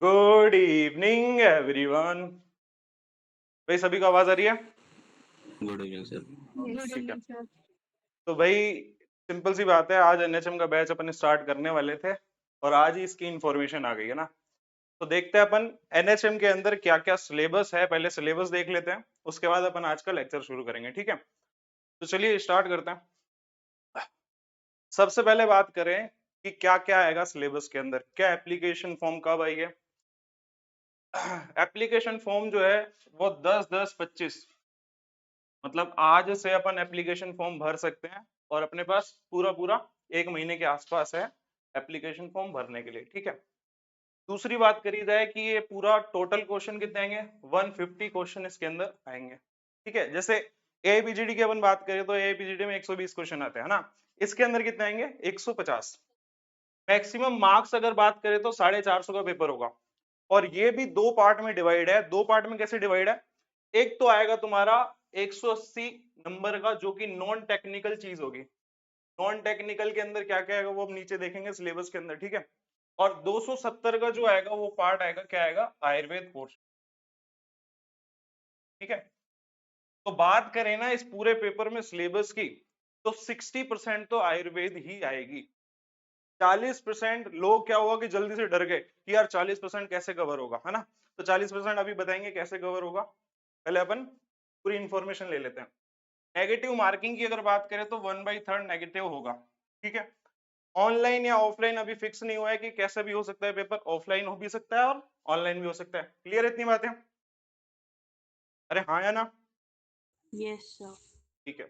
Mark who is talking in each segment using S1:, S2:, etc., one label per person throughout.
S1: Good evening everyone. भाई सभी को आवाज आ रही है?
S2: Good evening sir.
S1: ठीक है। तो भाई सिंपल सी बात है, आज एनएचएम का बैच अपन स्टार्ट करने वाले थे और आज ही इसकी इंफॉर्मेशन आ गई है ना। तो देखते हैं अपन एनएचएम के अंदर क्या क्या सिलेबस है, पहले सिलेबस देख लेते हैं, उसके बाद अपन आज का लेक्चर शुरू करेंगे। ठीक है, तो चलिए स्टार्ट करते हैं। सबसे पहले बात करें कि क्या क्या आएगा सिलेबस के अंदर, क्या एप्लीकेशन फॉर्म कब आई है। एप्लीकेशन फॉर्म जो है वो 10/10/25, मतलब आज से अपन एप्लीकेशन फॉर्म भर सकते हैं और अपने पास पूरा पूरा 1 महीने के आसपास है एप्लीकेशन फॉर्म भरने के लिए। ठीक है, दूसरी बात करी जाए कि ये पूरा टोटल क्वेश्चन कितने आएंगे, 150 क्वेश्चन इसके अंदर आएंगे। ठीक है, जैसे एआईपीजीडी की अपन बात करें तो एआईपीजीडी में 120 क्वेश्चन आते हैं ना, इसके अंदर कितने आएंगे, 150। मैक्सिमम मार्क्स अगर बात करें तो 450 का पेपर होगा और ये भी दो पार्ट में डिवाइड है। दो पार्ट में कैसे डिवाइड है, एक तो आएगा तुम्हारा 180 नंबर का जो कि नॉन टेक्निकल चीज होगी। नॉन टेक्निकल के अंदर क्या क्या आएगा वो अब नीचे देखेंगे सिलेबस के अंदर। ठीक है, और 270 का जो आएगा वो पार्ट आएगा, क्या आएगा, आयुर्वेद कोर्स। ठीक है, तो बात करें ना इस पूरे पेपर में सिलेबस की, तो 60% तो आयुर्वेद ही आएगी। 40% लोग क्या हुआ कि जल्दी से डर गए कि यार 40% कैसे कवर होगा, है ना। तो 40% अभी बताएंगे कैसे कवर होगा। पहले अपन पूरी इंफॉर्मेशन ले लेते हैं। नेगेटिव मार्किंग की अगर बात करें तो 1/3 नेगेटिव होगा। ठीक है, ऑनलाइन या ऑफलाइन अभी फिक्स नहीं हुआ है कि कैसे भी हो सकता है पेपर, ऑफलाइन हो भी सकता है और ऑनलाइन भी हो सकता है। क्लियर इतनी बातें? अरे हाँ या ना?
S3: Yes sir.
S1: ठीक है,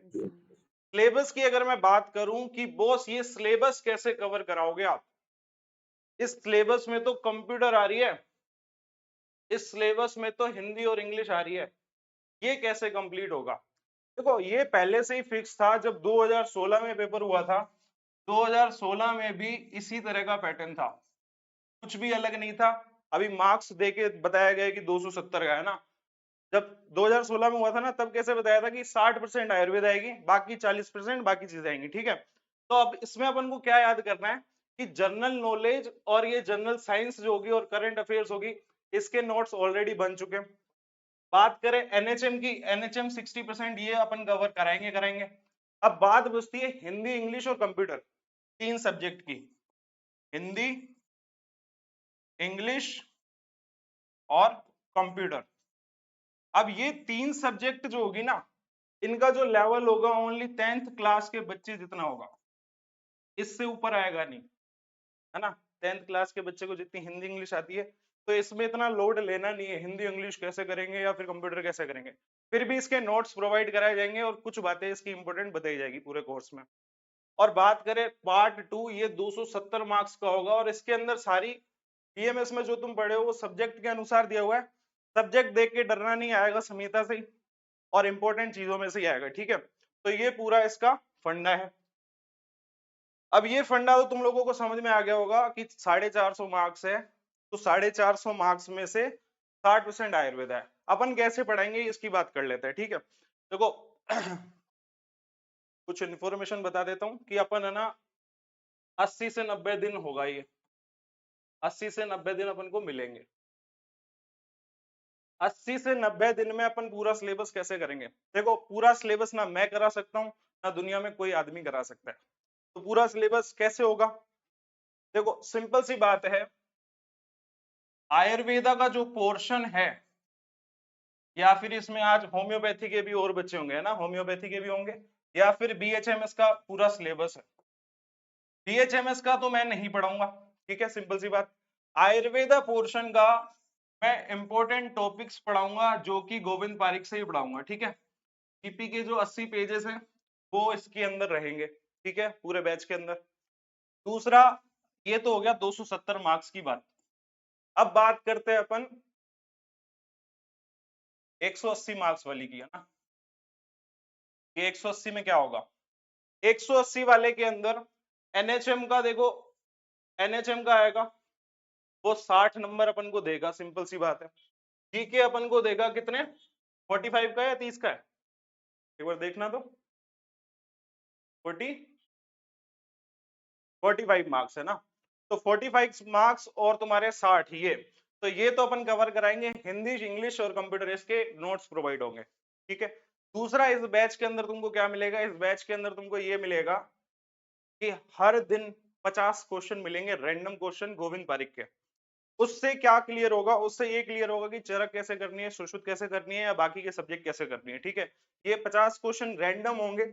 S1: सिलेबस की अगर मैं बात करूं कि बॉस ये सिलेबस कैसे कवर कराओगे आप, इस सिलेबस में तो कंप्यूटर आ रही है, इस सिलेबस में तो हिंदी और इंग्लिश आ रही है, ये कैसे कंप्लीट होगा। देखो ये पहले से ही फिक्स था, जब 2016 में पेपर हुआ था 2016 में भी इसी तरह का पैटर्न था, कुछ भी अलग नहीं था। अभी मार्क्स देके बताया गया कि 270 का है ना। जब 2016 में हुआ था ना तब कैसे बताया था कि 60% आयुर्वेद आएगी, बाकी 40% बाकी चीजें आएंगी। ठीक है, तो अब इसमें अपन को क्या याद करना है कि जनरल नॉलेज और ये जनरल साइंस जो होगी और करंट अफेयर्स होगी, इसके नोट्स ऑलरेडी बन चुके हैं। बात करें एनएचएम की, एनएचएम 60% ये अपन कवर कराएंगे कराएंगे। अब बात बचती है हिंदी, इंग्लिश और कंप्यूटर, तीन सब्जेक्ट की, हिंदी, इंग्लिश और कंप्यूटर। अब ये तीन सब्जेक्ट जो होगी ना, इनका जो लेवल होगा ओनली 10th क्लास के बच्चे जितना होगा, इससे ऊपर आएगा नहीं, है ना। 10th क्लास के बच्चे को जितनी हिंदी इंग्लिश आती है तो इसमें इतना लोड लेना नहीं है, हिंदी इंग्लिश कैसे करेंगे या फिर कंप्यूटर कैसे करेंगे। फिर भी इसके नोट्स प्रोवाइड कराए जाएंगे और कुछ बातें इसकी इंपॉर्टेंट बताई जाएगी पूरे कोर्स में। और बात करें पार्ट 2, ये 270 मार्क्स का होगा और इसके अंदर सारी बीएमएस में जो तुम पढ़े हो वो सब्जेक्ट के अनुसार दिया हुआ है। सब्जेक्ट देख के डरना नहीं, आएगा संहिता से ही और इंपॉर्टेंट चीजों में से ही आएगा। ठीक है, तो ये पूरा इसका फंडा है। अब ये फंडा तो तुम लोगों को समझ में आ गया होगा कि 450 मार्क्स है, तो 450 मार्क्स में से 60% आयुर्वेद है। अपन कैसे पढ़ाएंगे इसकी बात कर लेते हैं। ठीक है, देखो कुछ इन्फॉर्मेशन बता देता हूँ कि अपन है ना 80 से 90 दिन होगा, ये 80 से 90 दिन अपन को मिलेंगे। 80 से 90 दिन में अपन पूरा सिलेबस कैसे करेंगे। देखो पूरा सिलेबस ना मैं करा सकता हूँ ना दुनिया में कोई आदमी करा सकता है। तो पूरा सिलेबस कैसे होगा, देखो सिंपल सी बात है, आयुर्वेदा का जो पोर्शन है, या फिर इसमें आज होम्योपैथी के भी और बच्चे होंगे, है ना, होम्योपैथी के भी होंगे, या फिर बीएचएमएस का पूरा सिलेबस है। बीएचएमएस का तो मैं नहीं पढ़ाऊंगा, ठीक है, सिंपल सी बात। आयुर्वेदा पोर्शन का मैं इंपॉर्टेंट टॉपिक्स पढ़ाऊंगा जो कि गोविंद पारिक से ही पढ़ाऊंगा। ठीक है, पीपी के जो 80 पेजेस हैं वो इसके अंदर रहेंगे, ठीक है, पूरे बैच के अंदर। दूसरा, ये तो हो गया 270 मार्क्स की बात। अब बात करते हैं अपन 180 मार्क्स वाली की, है ना। ये 180 में क्या होगा, 180 वाले के अंदर एनएचएम का देखो, एनएचएम का आएगा वो 60 नंबर अपन को देगा, सिंपल सी बात है। जीके अपन को देगा कितने, 45 का या 30 का है, एक बार देखना तो, 45 मार्क्स है ना। तो 45 मार्क्स और तुम्हारे 60 ये, तो ये तो अपन कवर कराएंगे, हिंदी, इंग्लिश और कंप्यूटर इसके नोट्स प्रोवाइड होंगे, ठीक है। दूसरा, इस बैच के अंदर तुमको क्या मिलेगा, इस बैच के अंदर तुमको ये मिलेगा कि हर दिन 50 क्वेश्चन मिलेंगे, रैंडम क्वेश्चन गोविंद पारिक के। उससे क्या क्लियर होगा, उससे ये क्लियर होगा कि चरक कैसे करनी है, सुश्रुत कैसे करनी है, या बाकी के सब्जेक्ट कैसे करनी है, ठीक है। ये 50 क्वेश्चन रैंडम होंगे,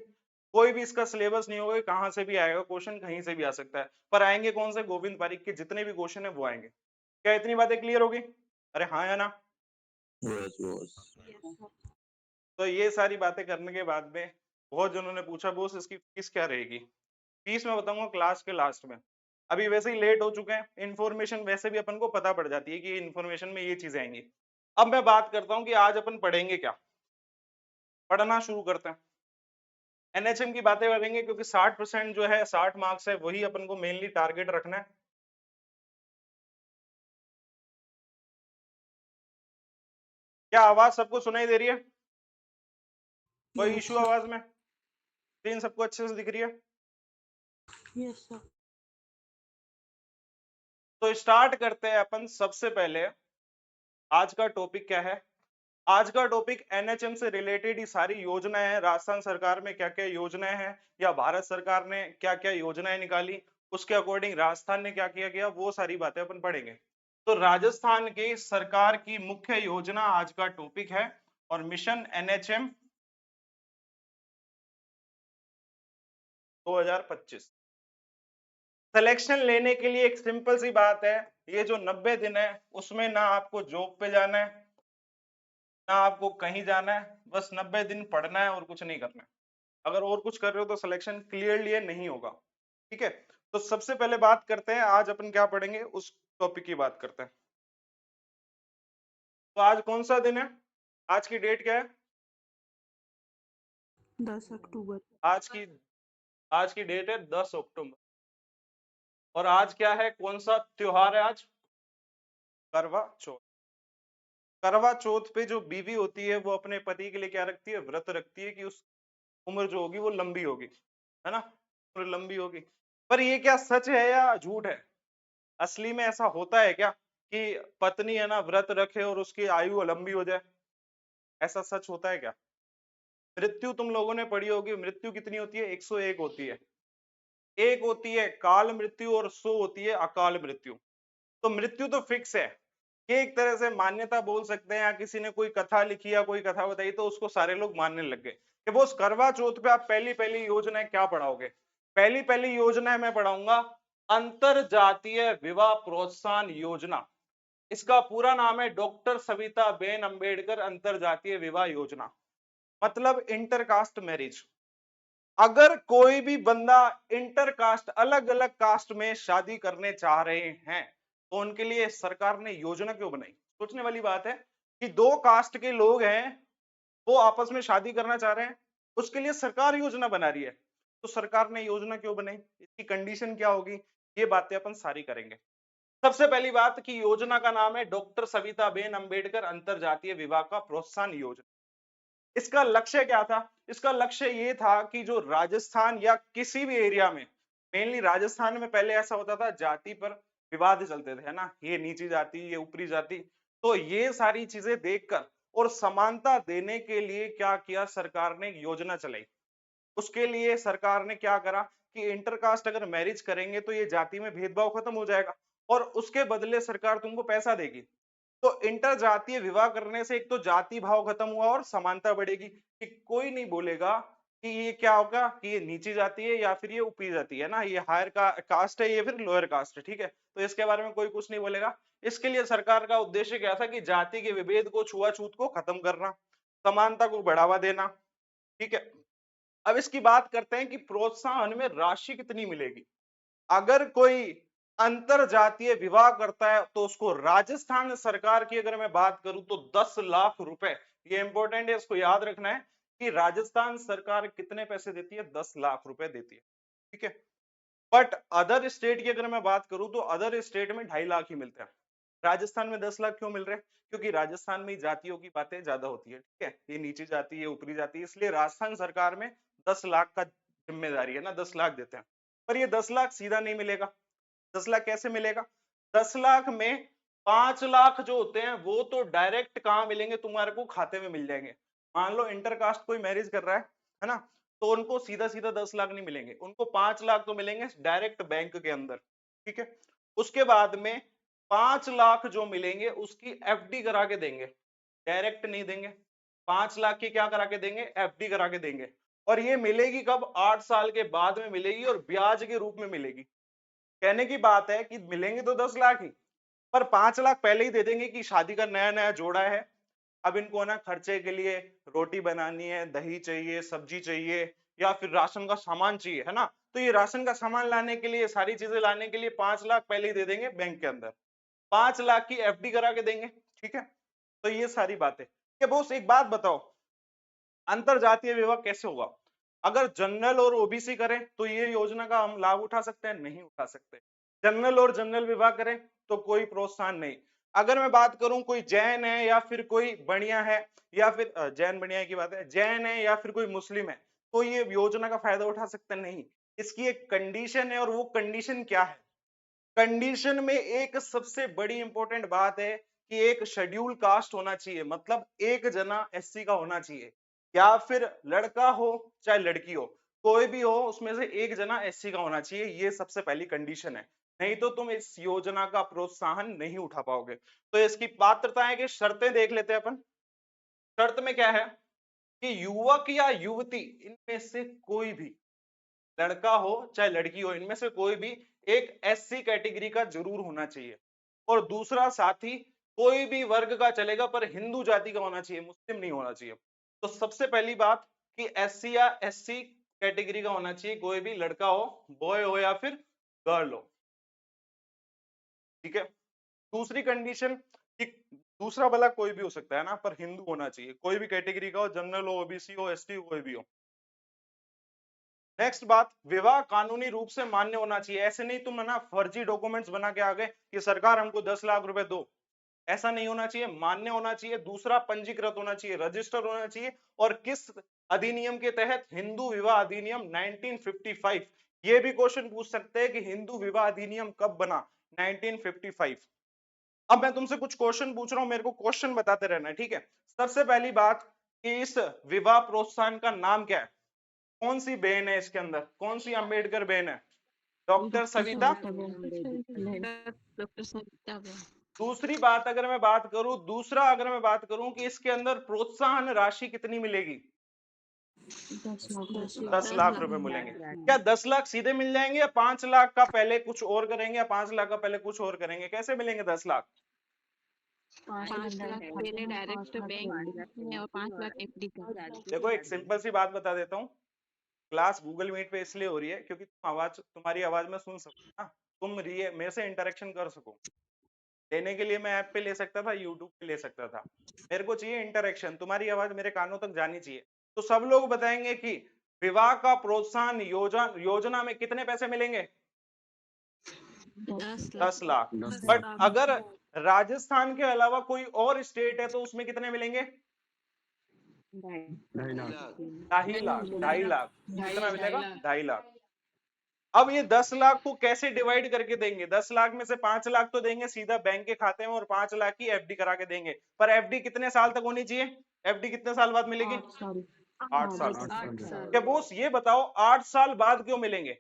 S1: कोई भी इसका सिलेबस नहीं होगा, कहां से भी आएगा क्वेश्चन, कहीं से भी आ सकता है, पर आएंगे कौन से, गोविंद पारिक के जितने भी क्वेश्चन है वो आएंगे। क्या इतनी बातें क्लियर होगी? अरे हाँ या ना?
S2: बस बस
S3: Yes, sir.
S1: तो ये सारी बातें करने के बाद में बहुत जनों ने पूछा बोस इसकी फीस क्या रहेगी। फीस मैं बताऊंगा क्लास के लास्ट में। अभी वैसे ही लेट हो चुके हैं, इन्फॉर्मेशन वैसे भी अपन को पता पड़ जाती है कि इन्फॉर्मेशन में ये चीजें आएंगी। अब मैं बात करता हूँ कि आज अपन पढ़ेंगे क्या। पढ़ना शुरू करते हैं। एनएचएम की बातें करेंगे क्योंकि 60% जो है, 60 मार्क्स है, वही अपन को मेनली टारगेट रखना है। क्या आवाज सबको सुनाई दे रही है? कोई
S3: Yes,
S1: इशू
S3: sir.
S1: आवाज में? स्क्रीन सबको अच्छे से दिख रही है?
S3: Yes, sir.
S1: तो स्टार्ट करते हैं अपन। सबसे पहले आज का टॉपिक क्या है? आज का टॉपिक एनएचएम से रिलेटेड ही सारी योजनाएं हैं, राजस्थान सरकार में क्या क्या योजनाएं हैं, या भारत सरकार ने क्या क्या योजनाएं निकाली, उसके अकॉर्डिंग राजस्थान ने क्या किया गया, वो सारी बातें अपन पढ़ेंगे। तो राजस्थान की सरकार की मुख्य योजना आज का टॉपिक है, और मिशन एनएचएम 2025। सिलेक्शन लेने के लिए एक सिंपल सी बात है, ये जो 90 दिन है उसमें ना आपको जॉब पे जाना है, ना आपको कहीं जाना है, बस 90 दिन पढ़ना है और कुछ नहीं करना है। अगर और कुछ कर रहे हो तो सिलेक्शन क्लियरली नहीं होगा, ठीक है। तो सबसे पहले बात करते हैं, आज अपन क्या पढ़ेंगे उस टॉपिक की बात करते हैं। तो आज कौन सा दिन है? आज की डेट क्या है?
S3: 10 अक्टूबर।
S1: आज की डेट है 10 अक्टूबर। और आज क्या है, कौन सा त्योहार है आज? करवा चौथ। करवा चौथ पे जो बीवी होती है वो अपने पति के लिए क्या रखती है, व्रत रखती है कि उस उम्र जो होगी वो लंबी होगी, है ना, उम्र लंबी होगी। पर ये क्या सच है या झूठ है? असली में ऐसा होता है क्या कि पत्नी है ना व्रत रखे और उसकी आयु लंबी हो जाए? ऐसा सच होता है क्या? मृत्यु तुम लोगों ने पढ़ी होगी, मृत्यु कितनी होती है? 101 होती है। एक होती है काल मृत्यु और 100 होती है अकाल मृत्यु। तो मृत्यु तो फिक्स है, कि एक तरह से मान्यता बोल सकते हैं, या किसी ने कोई कथा लिखी या कोई कथा बताई तो उसको सारे लोग मानने लग गए कि वो करवा चौथ पे आप पहली पहली योजना क्या पढ़ाओगे? पहली पहली योजना मैं पढ़ाऊंगा अंतर जातीय विवाह प्रोत्साहन योजना। इसका पूरा नाम है डॉक्टर सविता बेन अंबेडकर अंतर जातीय विवाह योजना, मतलब इंटरकास्ट मैरिज। अगर कोई भी बंदा इंटरकास्ट, अलग अलग कास्ट में शादी करने चाह रहे हैं तो उनके लिए सरकार ने योजना क्यों बनाई? सोचने वाली बात है कि दो कास्ट के लोग हैं, वो आपस में शादी करना चाह रहे हैं, उसके लिए सरकार योजना बना रही है। तो सरकार ने योजना क्यों बनाई, इसकी कंडीशन क्या होगी, ये बातें अपन सारी करेंगे। सबसे पहली बात की योजना का नाम है डॉक्टर सविता बेन अंबेडकर अंतर जातीय विवाह का प्रोत्साहन योजना। इसका लक्ष्य क्या था? इसका लक्ष्य ये था कि जो राजस्थान या किसी भी एरिया में, मेनली राजस्थान में पहले ऐसा होता था जाति पर विवाद चलते थे, है ना, ये नीची जाति, ये ऊपरी जाति। तो ये सारी चीजें देखकर और समानता देने के लिए क्या किया सरकार ने, योजना चलाई। उसके लिए सरकार ने क्या करा कि इंटरकास्ट अगर मैरिज करेंगे तो ये जाति में भेदभाव खत्म हो जाएगा, और उसके बदले सरकार तुमको पैसा देगी। तो इंटर जातीय विवाह करने से एक तो जाति भाव खत्म हुआ और समानता बढ़ेगी, कि कोई नहीं बोलेगा कि ये क्या होगा कि ये नीची जाति है या फिर ये ऊपरी जाति है ना, ये हायर का कास्ट है, ये फिर लोअर कास्ट है, ठीक है। तो इसके बारे में कोई कुछ नहीं बोलेगा। इसके लिए सरकार का उद्देश्य क्या था कि जाति के विभेद को, छुआछूत को खत्म करना, समानता को बढ़ावा देना, ठीक है। अब इसकी बात करते हैं कि प्रोत्साहन में राशि कितनी मिलेगी। अगर कोई अंतर जातीय विवाह करता है तो उसको राजस्थान सरकार की अगर मैं बात करूं तो 10 लाख रुपए, ये इंपॉर्टेंट है, इसको याद रखना है कि राजस्थान सरकार कितने पैसे देती है, 10 लाख रुपए देती है, ठीक है। बट अदर स्टेट की अगर मैं बात करूं तो अदर स्टेट में 2.5 लाख ही मिलते हैं। राजस्थान में 10 लाख क्यों मिल रहे हैं? क्योंकि राजस्थान में जातियों की बातें ज्यादा होती है, ठीक है, ये नीची जाति, ये ऊपरी जाति, इसलिए राजस्थान सरकार में 10 लाख का जिम्मेदारी है ना, 10 लाख देते हैं। पर ये 10 लाख सीधा नहीं मिलेगा। 10 लाख कैसे मिलेगा? 10 लाख में 5 लाख जो होते हैं वो तो डायरेक्ट कहाँ मिलेंगे, तुम्हारे को खाते में मिल जाएंगे। मान लो इंटरकास्ट कोई मैरिज कर रहा है ना, तो उनको सीधा सीधा 10 लाख नहीं मिलेंगे, उनको 5 लाख तो मिलेंगे डायरेक्ट बैंक के अंदर, ठीक है। उसके बाद में 5 लाख जो मिलेंगे उसकी एफडी करा के देंगे, डायरेक्ट नहीं देंगे। 5 लाख की क्या करा के देंगे, एफडी करा के देंगे। और ये मिलेगी कब, 8 साल के बाद में मिलेगी और ब्याज के रूप में मिलेगी। कहने की बात है कि मिलेंगे तो 10 लाख ही, पर 5 लाख पहले ही दे देंगे कि शादी का नया नया जोड़ा है, अब इनको ना खर्चे के लिए रोटी बनानी है, दही चाहिए, सब्जी चाहिए, या फिर राशन का सामान चाहिए, है ना, तो ये राशन का सामान लाने के लिए, सारी चीजें लाने के लिए 5 लाख पहले ही दे देंगे बैंक के अंदर। 5 लाख की एफडी करा के देंगे, ठीक है। तो ये सारी बातें। क्या बॉस एक बात बताओ, अंतर जातीय विवाह कैसे होगा? अगर जनरल और ओबीसी करें तो ये योजना का हम लाभ उठा सकते हैं? नहीं उठा सकते। जनरल और जनरल विवाह करें तो कोई प्रोत्साहन नहीं। अगर मैं बात करूं कोई जैन है या फिर कोई बनिया है, या फिर जैन बनिया की बात है, जैन है या फिर कोई मुस्लिम है, तो ये योजना का फायदा उठा सकते हैं? नहीं। इसकी एक कंडीशन है, और वो कंडीशन क्या है? कंडीशन में एक सबसे बड़ी इंपॉर्टेंट बात है कि एक शेड्यूल कास्ट होना चाहिए, मतलब एक जना एससी का होना चाहिए, या फिर लड़का हो चाहे लड़की हो, कोई भी हो, उसमें से एक जना एससी का होना चाहिए। ये सबसे पहली कंडीशन है, नहीं तो तुम इस योजना का प्रोत्साहन नहीं उठा पाओगे। तो इसकी पात्रताएं की शर्तें देख लेते हैं अपन। शर्त में क्या है कि युवक या युवती इनमें से कोई भी, लड़का हो चाहे लड़की हो, इनमें से कोई भी एक एससी कैटेगरी का जरूर होना चाहिए। और दूसरा साथी कोई भी वर्ग का चलेगा, पर हिंदू जाति का होना चाहिए, मुस्लिम नहीं होना चाहिए। तो सबसे पहली बात कि एससी या एससी कैटेगरी का होना चाहिए, कोई भी लड़का हो, बॉय हो या फिर गर्ल हो, ठीक है। दूसरी कंडीशन कि दूसरा वाला कोई भी हो सकता है ना, पर हिंदू होना चाहिए, कोई भी कैटेगरी का हो, जनरल हो, ओबीसी हो, एसटी हो, कोई भी हो। नेक्स्ट बात, विवाह कानूनी रूप से मान्य होना चाहिए। ऐसे नहीं तुम है ना फर्जी डॉक्यूमेंट्स बना के आ गए कि सरकार हमको 10 लाख रुपए दो, ऐसा नहीं होना चाहिए, मान्य होना चाहिए। दूसरा, पंजीकृत होना चाहिए, रजिस्टर होना चाहिए। और किस अधिनियम के तहत? हिंदू विवाह अधिनियम 1955। ये भी क्वेश्चन पूछ सकते हैं कि हिंदू विवाह अधिनियम कब बना, 1955। अब मैं तुमसे कुछ क्वेश्चन पूछ रहा हूं, मेरे को क्वेश्चन बताते रहना है, ठीक है। सबसे पहली बात कि इस विवाह प्रोत्साहन का नाम क्या है? कौन सी बहन है इसके अंदर, कौन सी अंबेडकर बहन है? डॉक्टर सविता।
S3: डॉक्टर सविता बहन।
S1: दूसरी बात अगर मैं बात करूं, दूसरा अगर मैं बात करूं कि इसके अंदर प्रोत्साहन राशि कितनी मिलेगी? 10 लाख रुपए मिलेंगे। क्या 10 लाख सीधे मिल जाएंगे, या 5 लाख का पहले कुछ और करेंगे, या 5 लाख का पहले कुछ और करेंगे? कैसे मिलेंगे 10 लाख?
S3: 5 लाख पहले डायरेक्ट बैंक में और 5 लाख एफडी का।
S1: देखो एक सिंपल सी बात बता देता हूँ। क्लास गूगल मीट पे इसलिए हो रही है क्योंकि तुम्हारी आवाज में सुन सकूं ना, तुम मेरे से इंटरेक्शन कर सको। लेने के लिए मैं ऐप पे ले सकता था, यूट्यूब पे ले सकता था, मेरे को चाहिए इंटरेक्शन, तुम्हारी आवाज मेरे कानों तक जानी चाहिए। तो सब लोग बताएंगे कि विवाह का प्रोत्साहन योजना में कितने पैसे मिलेंगे? 10 लाख। बट अगर राजस्थान के अलावा कोई और स्टेट है तो उसमें कितने मिलेंगे? 2.5 लाख। कितना मिलेगा? 2.5 लाख। अब ये 10 लाख को कैसे डिवाइड करके देंगे? 10 लाख में से 5 लाख तो देंगे सीधा बैंक के खाते में, और 5 लाख की एफडी करा के देंगे। पर एफडी कितने साल तक होनी चाहिए? एफडी कितने साल बाद मिलेगी? 8 साल। क्या बोस ये बताओ 8 साल बाद क्यों मिलेंगे?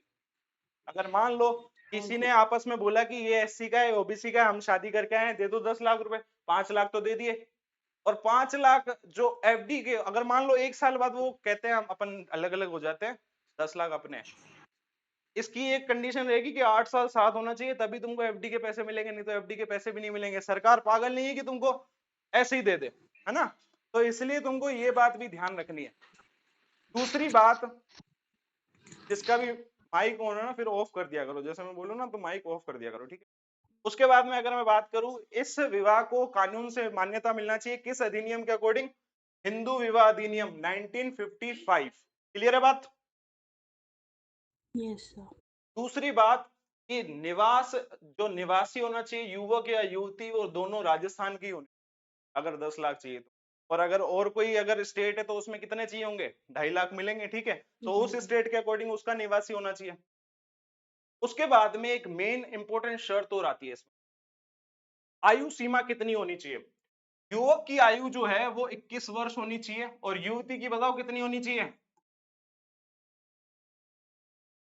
S1: अगर मान लो किसी ने आपस में बोला कि ये एससी का है, ओबीसी का है, हम शादी करके आए हैं, दे दो 10 लाख रुपए, 5 लाख तो दे दिए। और 5 लाख जो एफडी के, अगर मान लो 1 साल बाद वो कहते हैं हम अपन अलग अलग हो जाते हैं, 10 लाख अपने, इसकी एक कंडीशन रहेगी कि 8 साल साथ होना चाहिए, तभी तुमको एफडी के पैसे मिलेंगे, नहीं तो एफडी के पैसे भी नहीं मिलेंगे। सरकार पागल नहीं है कि तुमको ऐसे ही दे दे, है ना। तो इसलिए तुमको ये बात भी ध्यान रखनी है। दूसरी बात, जिसका भी माइक ऑन है ना फिर ऑफ कर दिया करो, जैसे मैं बोलूँ ना तो माइक ऑफ कर दिया करो, ठीक है। उसके बाद में अगर मैं बात करूं, इस विवाह को कानून से मान्यता मिलना चाहिए किस अधिनियम के अकॉर्डिंग? हिंदू विवाह अधिनियम 1955। क्लियर है बात?
S3: Yes sir.
S1: दूसरी बात कि निवास, जो निवासी होना चाहिए युवक या युवती, वो दोनों राजस्थान की होनी, अगर 10 लाख चाहिए तो। और अगर और कोई अगर स्टेट है तो उसमें कितने चाहिए होंगे? 2.5 लाख मिलेंगे, ठीक है। तो उस स्टेट के अकॉर्डिंग उसका निवासी होना चाहिए। उसके बाद में एक मेन इंपॉर्टेंट शर्त और आती है इसमें, आयु सीमा कितनी होनी चाहिए? युवक की आयु जो है वो 21 वर्ष होनी चाहिए और युवती की बताओ कितनी होनी चाहिए?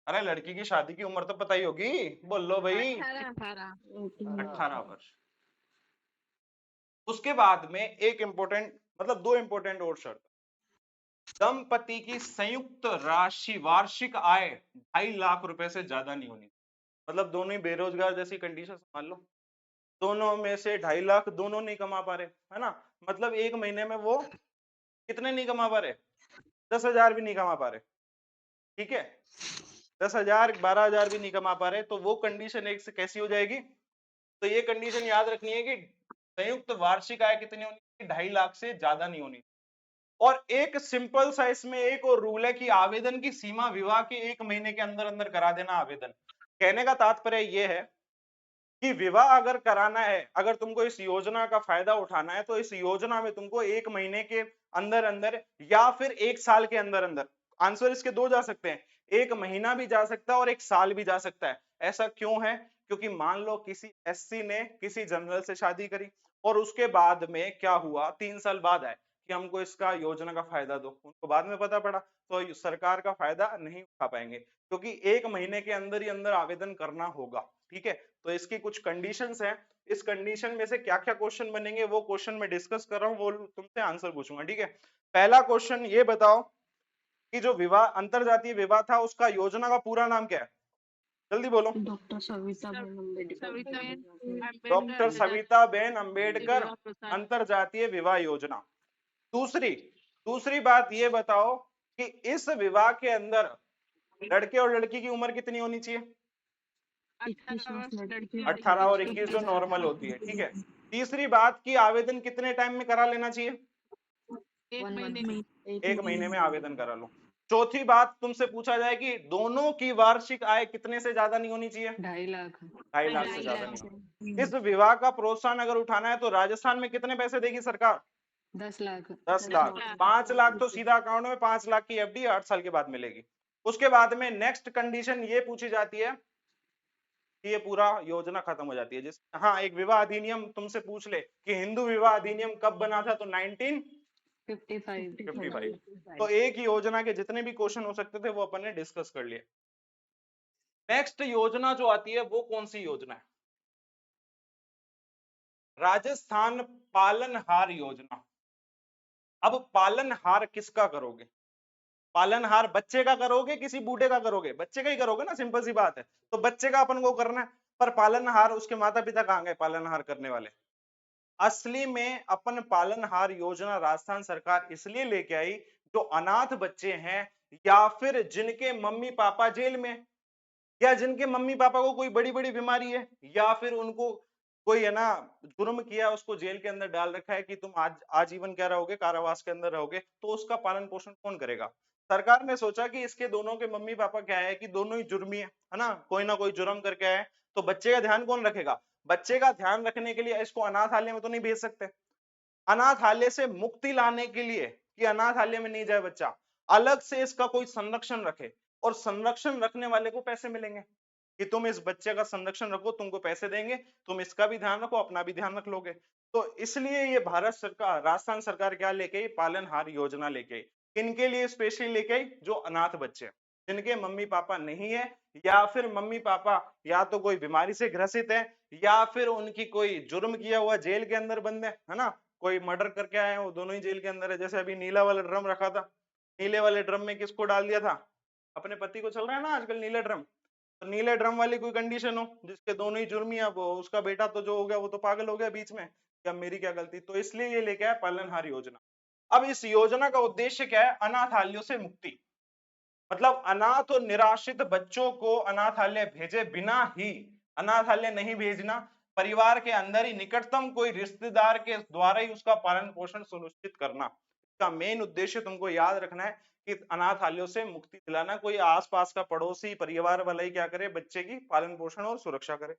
S1: अरे लड़की की शादी की उम्र तो पता ही होगी, बोल लो भाई। 18 वर्ष। उसके बाद में एक इंपॉर्टेंट मतलब दो इंपॉर्टेंट और शर्त, दंपति की संयुक्त राशि वार्षिक आय 2.5 लाख रुपए से ज्यादा नहीं होनी। मतलब दोनों ही बेरोजगार जैसी कंडीशन मान लो, दोनों में से 2.5 लाख दोनों नहीं कमा पा रहे, है ना, मतलब एक महीने में वो कितने नहीं कमा पा रहे? 10,000 भी नहीं कमा पा रहे, ठीक है, 10,000 12,000 भी नहीं कमा पा रहे, तो वो कंडीशन एक से कैसी हो जाएगी? तो ये कंडीशन याद रखनी है कि संयुक्त वार्षिक आय कितनी होनी चाहिए? 2.5 लाख से ज्यादा नहीं होनी। और एक सिंपल सा इसमें एक और रूल है कि आवेदन की सीमा विवाह के 1 महीने के अंदर अंदर करा देना आवेदन। कहने का तात्पर्य ये है कि विवाह अगर कराना है, अगर तुमको इस योजना का फायदा उठाना है, तो इस योजना में तुमको 1 महीने के अंदर अंदर या फिर 1 साल के अंदर अंदर, आंसर इसके दो जा सकते हैं, 1 महीना भी जा सकता है और 1 साल भी जा सकता है। ऐसा क्यों है? क्योंकि मान लो किसी एससी ने किसी जनरल से शादी करी और उसके बाद में क्या हुआ, 3 साल बाद आए कि हमको इसका योजना का फायदा दो, उनको बाद में पता पड़ा तो सरकार का फायदा नहीं उठा पाएंगे, क्योंकि 1 महीने के अंदर ही अंदर आवेदन करना होगा, ठीक है। तो इसकी कुछ कंडीशंस हैं, इस कंडीशन में से क्या क्या क्वेश्चन बनेंगे वो क्वेश्चन मैं डिस्कस कर रहा हूँ, वो तुमसे आंसर पूछूंगा, ठीक है। पहला क्वेश्चन ये बताओ कि जो विवाह अंतरजातीय विवाह था उसका योजना का पूरा नाम क्या है? जल्दी बोलो।
S3: डॉक्टर सविताबेन अम्बेडकर।
S1: डॉक्टर सविताबेन अम्बेडकर अंतरजातीय विवाह योजना। दूसरी दूसरी बात ये बताओ कि इस विवाह के अंदर लड़के और लड़की की उम्र कितनी होनी चाहिए? 18 और 21 जो नॉर्मल होती है, ठीक है। तीसरी बात की आवेदन कितने टाइम में करा लेना चाहिए? 1 महीने में आवेदन करा लो। चौथी बात तुमसे पूछा जाए कि दोनों की वार्षिक आय कितने से ज्यादा नहीं होनी चाहिए?
S3: 2.5 लाख।
S1: 2.5 लाख से ज्यादा नहीं होनी। इस विवाह का प्रोत्साहन अगर उठाना है तो राजस्थान में कितने पैसे देगी सरकार?
S3: 10 लाख।
S1: 10 लाख। 5 लाख तो सीधा अकाउंट में, 5 लाख की एफडी 8 साल के बाद मिलेगी। उसके बाद में नेक्स्ट कंडीशन ये पूछी जाती है कि ये पूरा योजना खत्म हो जाती है जिस, हाँ, एक विवाह अधिनियम तुमसे पूछ ले कि हिंदू विवाह अधिनियम कब बना था, तो 1955। तो एक ही योजना के जितने भी क्वेश्चन हो सकते थे वो अपन ने डिस्कस कर लिए। नेक्स्ट योजना जो आती है वो कौन सी योजना है? राजस्थान पालनहार योजना। अब पालनहार किसका करोगे? पालनहार बच्चे का करोगे किसी बूढ़े का करोगे? बच्चे का ही करोगे ना, सिंपल सी बात है। तो बच्चे का अपन को करना है, पर पालनहार उसके माता पिता कहाँ गए पालनहार करने वाले? असली में अपन पालनहार योजना राजस्थान सरकार इसलिए लेके आई जो अनाथ बच्चे हैं या फिर जिनके मम्मी पापा जेल में, या जिनके मम्मी पापा को कोई बड़ी बड़ी बीमारी है, या फिर उनको कोई है ना जुर्म किया उसको जेल के अंदर डाल रखा है कि तुम आज आजीवन क्या रहोगे, कारावास के अंदर रहोगे, तो उसका पालन पोषण कौन करेगा? सरकार ने सोचा कि इसके दोनों के मम्मी पापा क्या है कि दोनों ही जुर्मी है ना, कोई ना कोई जुर्म करके आए, तो बच्चे का ध्यान कौन रखेगा? बच्चे का ध्यान रखने के लिए इसको अनाथालय में तो नहीं भेज सकते। अनाथालय से मुक्ति लाने के लिए कि अनाथालय में नहीं जाए बच्चा, अलग से इसका कोई संरक्षण रखे, और संरक्षण रखने वाले को पैसे मिलेंगे कि तुम इस बच्चे का संरक्षण रखो, तुमको पैसे देंगे, तुम इसका भी ध्यान रखो, अपना भी ध्यान रख लोगे। तो इसलिए ये भारत सरकार, राजस्थान सरकार क्या लेके आई? पालनहार योजना लेके आई। किनके लिए स्पेशली लेके आई? जो अनाथ बच्चे जिनके मम्मी पापा नहीं है, या फिर मम्मी पापा या तो कोई बीमारी से ग्रसित है, या फिर उनकी कोई जुर्म किया हुआ जेल के अंदर बंद है ना, कोई मर्डर करके आए हैं, वो दोनों ही जेल के अंदर है। जैसे अभी नीला वाला ड्रम रखा था, नीले वाले ड्रम में किसको डाल दिया था? अपने पति को। चल रहा है ना आजकल नीले ड्रम, तो नीले ड्रम वाली कोई कंडीशन हो जिसके दोनों ही जुर्मी, अब उसका बेटा तो जो हो गया वो तो पागल हो गया बीच में, क्या मेरी क्या गलती? तो इसलिए ये लेके आया पालनहार योजना। अब इस योजना का उद्देश्य क्या है? अनाथालयों से मुक्ति, मतलब अनाथ और निराश्रित बच्चों को अनाथालय भेजे बिना ही, अनाथालय नहीं भेजना, परिवार के अंदर ही निकटतम कोई रिश्तेदार के द्वारा ही उसका पालन पोषण सुनिश्चित करना। इसका मेन उद्देश्य तुमको याद रखना है कि अनाथालयों से मुक्ति दिलाना, कोई आसपास का पड़ोसी परिवार वाला ही क्या करे? बच्चे की पालन पोषण और सुरक्षा करे।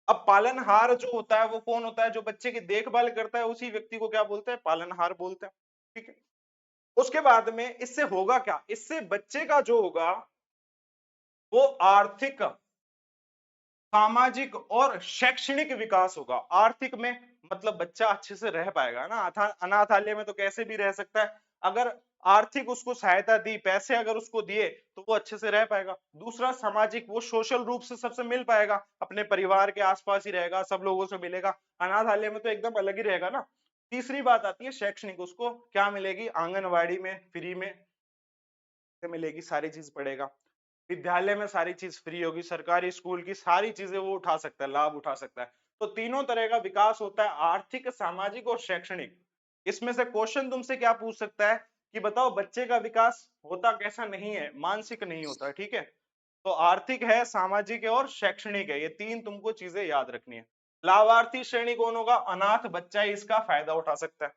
S1: अब पालनहार जो होता है वो कौन होता है? जो बच्चे की देखभाल करता है उसी व्यक्ति को क्या बोलते हैं? पालनहार बोलते हैं, ठीक है। उसके बाद में इससे होगा क्या? इससे बच्चे का जो होगा वो आर्थिक सामाजिक और शैक्षणिक विकास होगा। आर्थिक में मतलब बच्चा अच्छे से रह पाएगा ना, अनाथालय में तो कैसे भी रह सकता है, अगर आर्थिक उसको सहायता दी, पैसे अगर उसको दिए तो वो अच्छे से रह पाएगा। दूसरा सामाजिक, वो सोशल रूप से सबसे मिल पाएगा, अपने परिवार के आसपास ही रहेगा, सब लोगों से मिलेगा। अनाथालय में तो एकदम अलग ही रहेगा ना। तीसरी बात आती है शैक्षणिक, उसको क्या मिलेगी, आंगनवाड़ी में फ्री में मिलेगी, सारी चीज पढ़ेगा, विद्यालय में सारी चीज फ्री होगी, सरकारी स्कूल की सारी चीजें वो उठा सकता है, लाभ उठा सकता है। तो तीनों तरह का विकास होता है, आर्थिक, सामाजिक और शैक्षणिक। इसमें से क्वेश्चन तुमसे क्या पूछ सकता है कि बताओ बच्चे का विकास होता कैसा नहीं है, मानसिक नहीं होता, ठीक है। तो आर्थिक है, सामाजिक है और शैक्षणिक है, ये तीन तुमको चीजें याद रखनी है। लाभार्थी श्रेणी कौन होगा, अनाथ बच्चा ही इसका फायदा उठा सकता है।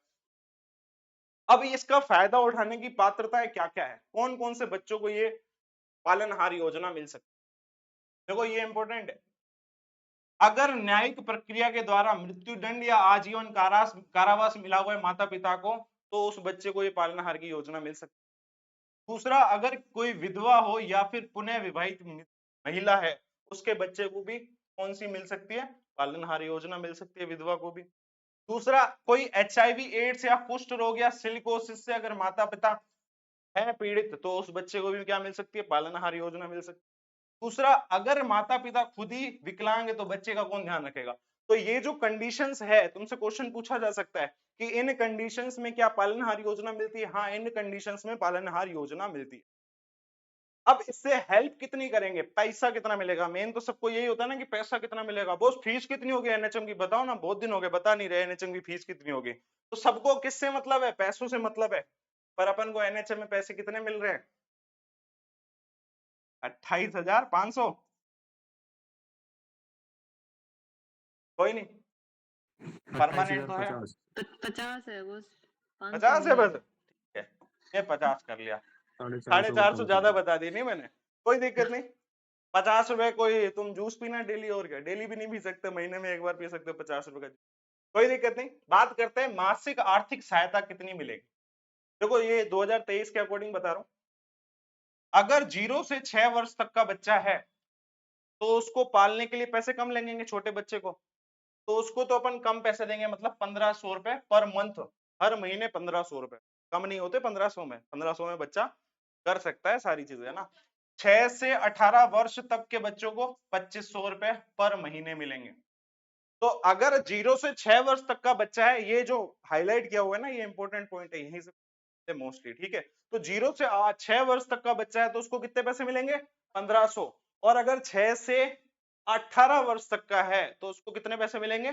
S1: अब इसका फायदा उठाने की पात्रताएं क्या क्या है, कौन कौन से बच्चों को ये पालनहार योजना मिल सकती है, देखो ये इंपॉर्टेंट है। अगर न्यायिक प्रक्रिया के द्वारा मृत्युदंड या आजीवन कारावास मिला हुआ है माता पिता को, तो उस बच्चे को ये पालनहार की योजना मिल सकती है। दूसरा, अगर कोई विधवा हो या फिर पुनः विवाहित महिला है, उसके बच्चे को भी कौन सी मिल सकती है, पालनहार योजना मिल सकती है, विधवा को भी। दूसरा, कोई HIV एड्स या कुष्ठ रोग या सिलिकोसिस से अगर माता पिता है पीड़ित, तो उस बच्चे को भी क्या मिल सकती है, पालनहार योजना मिल सकती है। दूसरा, अगर माता पिता खुद ही विकलांग है तो बच्चे का कौन ध्यान रखेगा। तो ये जो कंडीशंस है, तुमसे क्वेश्चन पूछा जा सकता है कि इन कंडीशंस में क्या पालनहार योजना मिलती है, हाँ इन कंडीशंस में पालनहार योजना मिलती है। अब इससे हेल्प कितनी करेंगे, पैसा कितना मिलेगा, मेन तो सबको यही होता है ना कि पैसा कितना मिलेगा। बॉस फीस कितनी होगी एनएचएम की, बताओ ना, बहुत दिन हो गए बता नहीं रहे एनएचएम की फीस कितनी होगी। तो सबको किससे मतलब है, पैसों से मतलब है। पर अपन को एनएचएम में पैसे कितने मिल रहे हैं, 28,500। कोई नहीं, परमानेंट तो है,
S3: 50 है बस, 500
S1: 50 है
S3: नहीं है।
S1: बस, ठीक है, ये 50 कर लिया।
S2: 450
S1: 450 ज्यादा बता दी नहीं मैंने, कोई दिक्कत नहीं। 50 रुपए, कोई तुम जूस पीना डेली, और क्या डेली भी नहीं पी सकते, महीने में एक बार पी सकते हो 50 रुपए का, कोई दिक्कत नहीं। बात करते हैं मासिक आर्थिक सहायता कितनी मिलेगी। देखो ये 2023 के अकॉर्डिंग बता रहा हूँ। अगर 0 से 6 वर्ष तक का बच्चा है तो उसको पालने के लिए पैसे कम लगेंगे, छोटे बच्चे को, तो उसको तो अपन कम पैसे देंगे, मतलब 1500 रुपए पर मंथ, हर महीने 1500 रुपए, कम नहीं होते 1500 में, 1500 में बच्चा कर सकता है सारी चीजें, है ना। 6 से 18 वर्ष तक के बच्चों को 2500 रुपए पर महीने मिलेंगे। तो अगर 0 से 6 वर्ष तक का बच्चा है, ये जो हाईलाइट किया हुआ है ना, ये इंपॉर्टेंट पॉइंट है यहीं से मोस्टली, ठीक है। तो 0 से 6 वर्ष तक का बच्चा है तो उसको कितने पैसे मिलेंगे, 1500। और अगर 6 से 18 वर्ष तक का है तो उसको कितने पैसे मिलेंगे,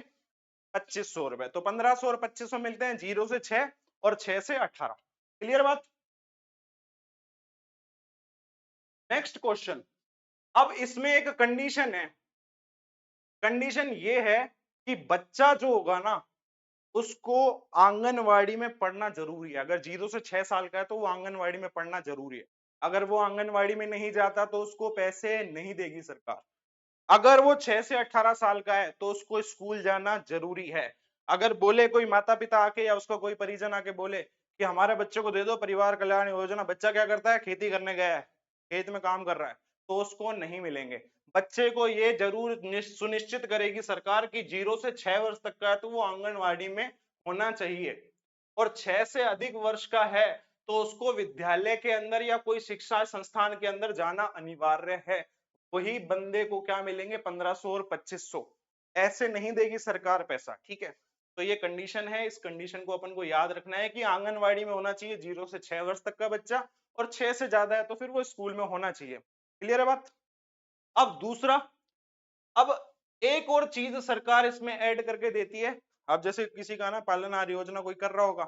S1: 2500 रुपए। तो 1500 और 2500 मिलते हैं 0 से 6 और 6 से 18। क्लियर बात। नेक्स्ट क्वेश्चन, अब इसमें एक कंडीशन है, कंडीशन ये है कि बच्चा जो होगा ना उसको आंगनवाड़ी में पढ़ना जरूरी है। अगर 0 से 6 साल का है तो वो आंगनवाड़ी में पढ़ना जरूरी है। अगर वो आंगनवाड़ी में नहीं जाता तो उसको पैसे नहीं देगी सरकार। अगर वो 6 से 18 साल का है तो उसको स्कूल जाना जरूरी है। अगर बोले कोई माता पिता आके या उसका कोई परिजन आके बोले कि हमारे बच्चे को दे दो परिवार कल्याण योजना, बच्चा क्या करता है, खेती करने गया है, खेत में काम कर रहा है, तो उसको नहीं मिलेंगे। बच्चे को ये जरूर सुनिश्चित करेगी सरकार की 0 से 6 वर्ष तक का है तो वो आंगनवाड़ी में होना चाहिए, और 6 से अधिक वर्ष का है तो उसको विद्यालय के अंदर या कोई शिक्षा संस्थान के अंदर जाना अनिवार्य है। वही बंदे को क्या मिलेंगे, 1500 और 2500, ऐसे नहीं देगी सरकार पैसा, ठीक है। तो ये कंडीशन है, इस कंडीशन को अपन को याद रखना है कि आंगनवाड़ी में होना चाहिए 0 से 6 वर्ष तक का बच्चा, और 6 से ज्यादा है तो फिर वो स्कूल में होना चाहिए। क्लियर है बात। अब दूसरा, अब एक और चीज सरकार इसमें ऐड करके देती है। अब जैसे किसी का ना पालनहार योजना कोई कर रहा होगा